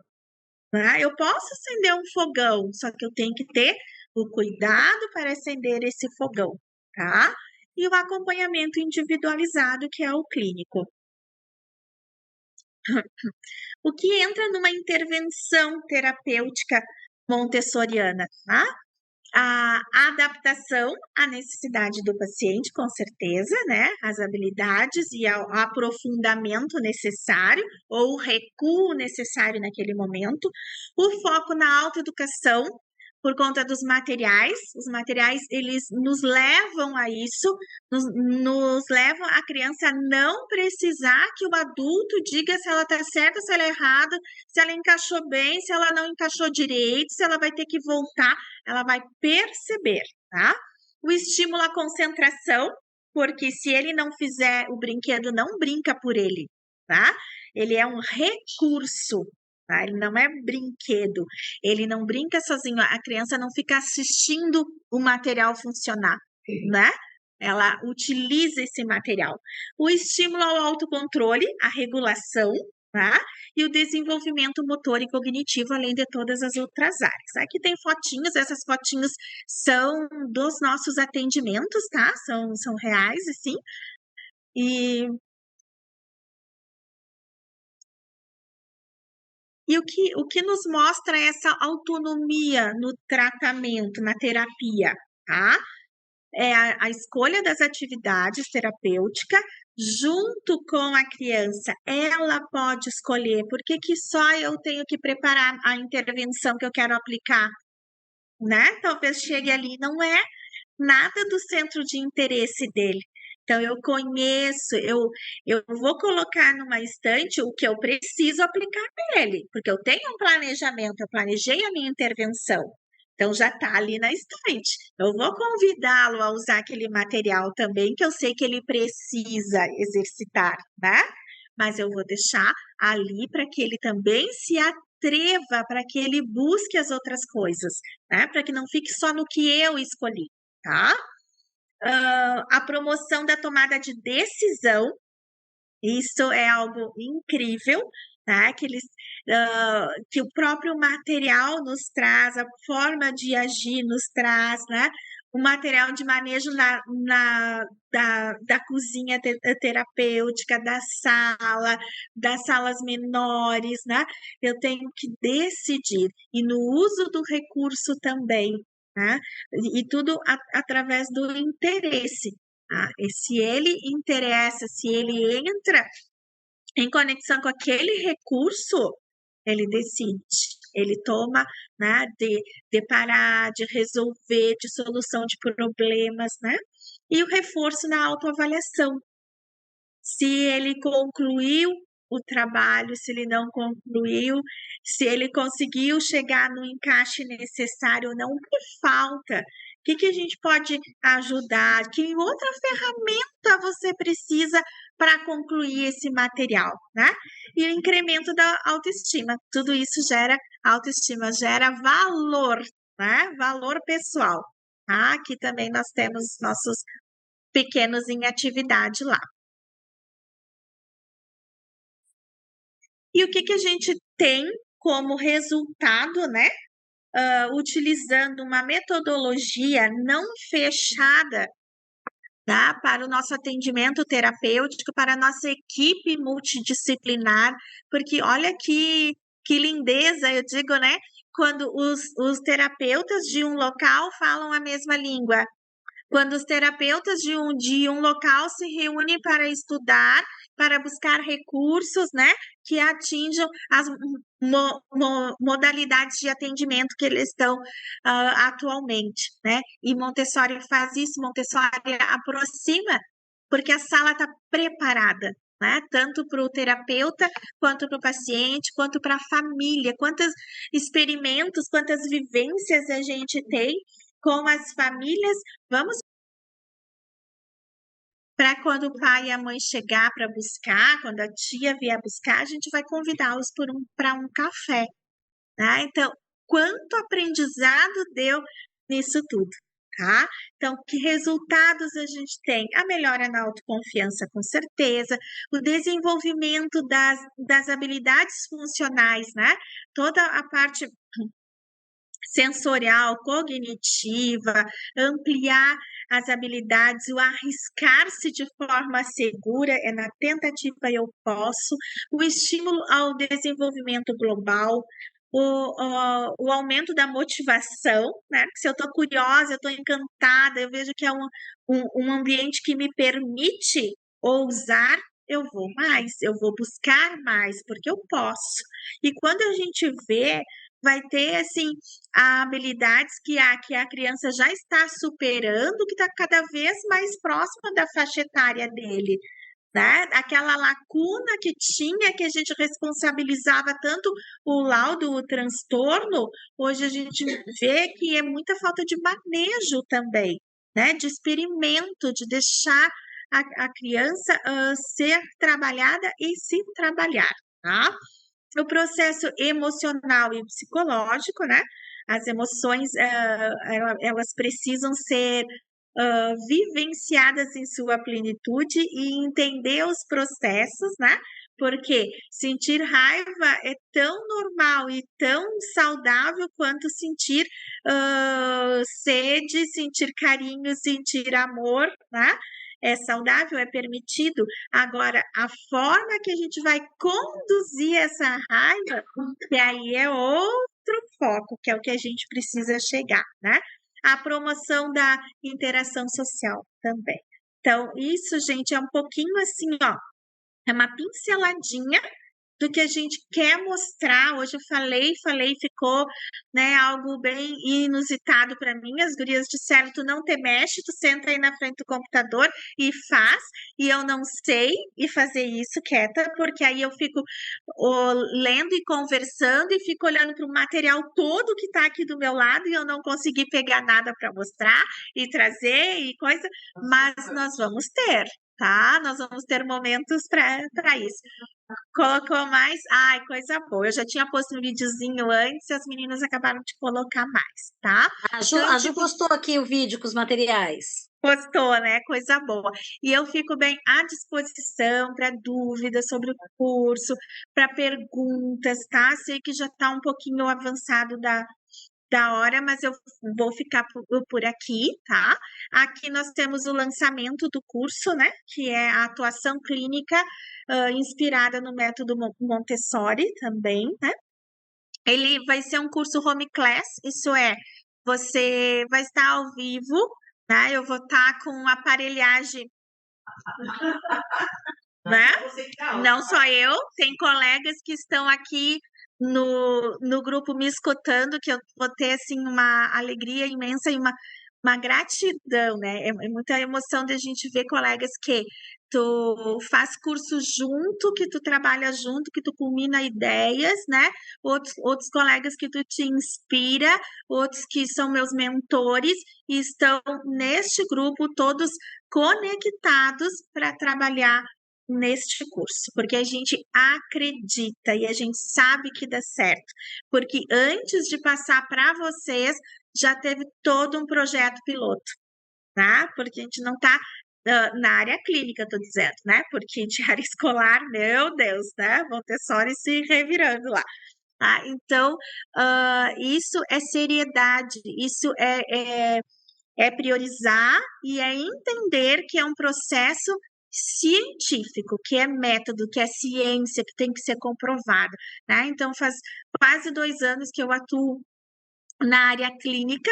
né? Eu posso acender um fogão, só que eu tenho que ter o cuidado para acender esse fogão, tá? E o acompanhamento individualizado, que é o clínico. O que entra numa intervenção terapêutica montessoriana, tá? A adaptação à necessidade do paciente, com certeza, né? As habilidades e o aprofundamento necessário ou o recuo necessário naquele momento. O foco na autoeducação, por conta dos materiais. Os materiais, eles nos levam a isso, nos levam a criança a não precisar que o adulto diga se ela está certa, se ela é errada, se ela encaixou bem, se ela não encaixou direito, se ela vai ter que voltar, ela vai perceber, tá? O estímulo à concentração, porque se ele não fizer, o brinquedo não brinca por ele, tá? Ele é um recurso, tá? Ele não é brinquedo, ele não brinca sozinho, a criança não fica assistindo o material funcionar, né? Ela utiliza esse material. O estímulo ao autocontrole, a regulação, tá? E o desenvolvimento motor e cognitivo, além de todas as outras áreas. Aqui tem fotinhos, essas fotinhos são dos nossos atendimentos, tá? São reais, assim. E o que nos mostra essa autonomia no tratamento, na terapia, tá? É a escolha das atividades terapêuticas junto com a criança. Ela pode escolher, por que que só eu tenho que preparar a intervenção que eu quero aplicar, né? Talvez chegue ali, não é nada do centro de interesse dele. Então, eu conheço, eu vou colocar numa estante o que eu preciso aplicar nele, porque eu tenho um planejamento, eu planejei a minha intervenção. Então, já está ali na estante. Eu vou convidá-lo a usar aquele material também, que eu sei que ele precisa exercitar, né? Mas eu vou deixar ali para que ele também se atreva, para que ele busque as outras coisas, né? Para que não fique só no que eu escolhi, tá? A promoção da tomada de decisão, isso é algo incrível, tá? Que o próprio material nos traz, a forma de agir nos traz, né? O material de manejo da cozinha terapêutica, das salas menores, né? Eu tenho que decidir. E no uso do recurso também, né? E tudo através do interesse. Tá? E se ele interessa, se ele entra em conexão com aquele recurso, ele decide, ele toma, né, de parar, de resolver, de solução de problemas, né? E o reforço na autoavaliação. Se ele concluiu o trabalho, se ele não concluiu, se ele conseguiu chegar no encaixe necessário ou não, o que falta? O que a gente pode ajudar? Que outra ferramenta você precisa para concluir esse material, né? E o incremento da autoestima. Tudo isso gera autoestima, gera valor, né? Valor pessoal. Tá? Aqui também nós temos nossos pequenos em atividade lá. E o que a gente tem como resultado, né? Utilizando uma metodologia não fechada, tá? Para o nosso atendimento terapêutico, para a nossa equipe multidisciplinar, porque olha que lindeza, eu digo, né? Quando os terapeutas de um local falam a mesma língua. Quando os terapeutas de um local se reúnem para estudar, para buscar recursos, né, que atinjam as modalidades de atendimento que eles estão atualmente, né? E Montessori faz isso, Montessori aproxima, porque a sala está preparada, né? Tanto para o terapeuta, quanto para o paciente, quanto para a família. Quantos experimentos, quantas vivências a gente tem com as famílias. Vamos para quando o pai e a mãe chegar para buscar, quando a tia vier buscar, a gente vai convidá-los para um café, né? Então, quanto aprendizado deu nisso tudo, tá? Então, que resultados a gente tem? A melhora na autoconfiança, com certeza, o desenvolvimento das habilidades funcionais, né? Toda a parte sensorial, cognitiva, ampliar as habilidades, o arriscar-se de forma segura, é na tentativa eu posso, o estímulo ao desenvolvimento global, o aumento da motivação, né? Se eu estou curiosa, eu estou encantada, eu vejo que é um ambiente que me permite ousar, eu vou mais, eu vou buscar mais, porque eu posso. E quando a gente vê, vai ter, assim, habilidades que a criança já está superando, que está cada vez mais próxima da faixa etária dele, né? Aquela lacuna que tinha, que a gente responsabilizava tanto o laudo, o transtorno, hoje a gente vê que é muita falta de manejo também, né? De experimento, de deixar a criança ser trabalhada e se trabalhar, tá? O processo emocional e psicológico, né? As emoções, elas precisam ser vivenciadas em sua plenitude e entender os processos, né? Porque sentir raiva é tão normal e tão saudável quanto sentir sede, sentir carinho, sentir amor, né? É saudável, é permitido. Agora, a forma que a gente vai conduzir essa raiva, que aí é outro foco, que é o que a gente precisa chegar, né? A promoção da interação social também. Então, isso, gente, é um pouquinho assim, ó, é uma pinceladinha do que a gente quer mostrar. Hoje eu falei, ficou, né, algo bem inusitado para mim. As gurias disseram, tu não te mexe, tu senta aí na frente do computador e faz, e eu não sei e fazer isso quieta, porque aí eu fico lendo e conversando e fico olhando para o material todo que está aqui do meu lado e eu não consegui pegar nada para mostrar e trazer e coisa, mas nós vamos ter, tá? Nós vamos ter momentos para isso. Colocou mais? Ai, coisa boa. Eu já tinha posto um videozinho antes e as meninas acabaram de colocar mais, tá? A Ju postou aqui o vídeo com os materiais. Postou, né? Coisa boa. E eu fico bem à disposição para dúvidas sobre o curso, para perguntas, tá? Sei que já está um pouquinho avançado da hora, mas eu vou ficar por aqui, tá? Aqui nós temos o lançamento do curso, né? Que é a atuação clínica inspirada no método Montessori também, né? Ele vai ser um curso home class, isso é, você vai estar ao vivo, né? Eu vou estar com aparelhagem, né? Não só eu, tem colegas que estão aqui no grupo me escutando, que eu vou ter assim uma alegria imensa e uma gratidão, né? É muita emoção de a gente ver colegas que tu faz curso junto, que tu trabalha junto, que tu culmina ideias, né? Outros colegas que tu te inspira, outros que são meus mentores e estão neste grupo todos conectados para trabalhar neste curso, porque a gente acredita e a gente sabe que dá certo, porque antes de passar para vocês, já teve todo um projeto piloto, tá? Porque a gente não está na área clínica, estou dizendo, né? Porque de área escolar, meu Deus, né? Montessori se revirando lá. Tá? Então, isso é seriedade, isso é priorizar e é entender que é um processo científico, que é método, que é ciência, que tem que ser comprovado, né? Então, faz quase 2 anos que eu atuo na área clínica.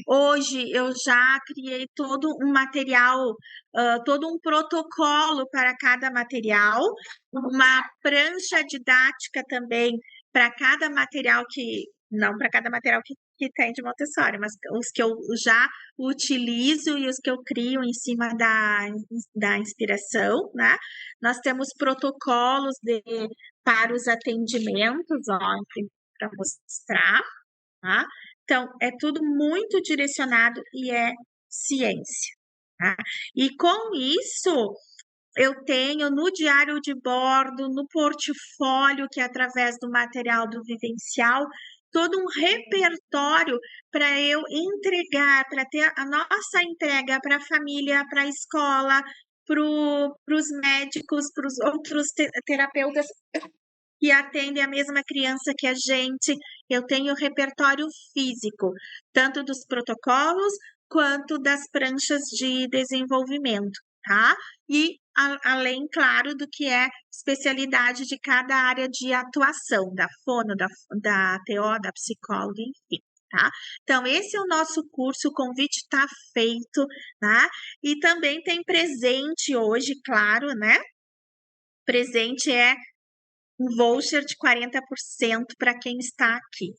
Hoje eu já criei todo um material, todo um protocolo para cada material, uma prancha didática também para cada material não para cada material que tem de Montessori, mas os que eu já utilizo e os que eu crio em cima da inspiração, né? Nós temos protocolos para os atendimentos, ó, para mostrar, tá? Então, é tudo muito direcionado e é ciência, tá? E com isso, eu tenho no diário de bordo, no portfólio, que é através do material do Vivencial, todo um repertório para eu entregar, para ter a nossa entrega para a família, para a escola, para os médicos, para os outros terapeutas que atendem a mesma criança que a gente. Eu tenho repertório físico, tanto dos protocolos quanto das pranchas de desenvolvimento, tá? E além, claro, do que é especialidade de cada área de atuação, da fono, da TO, da psicóloga, enfim. Tá? Então, esse é o nosso curso, o convite está feito, tá? E também tem presente hoje, claro, né? Presente é um voucher de 40% para quem está aqui,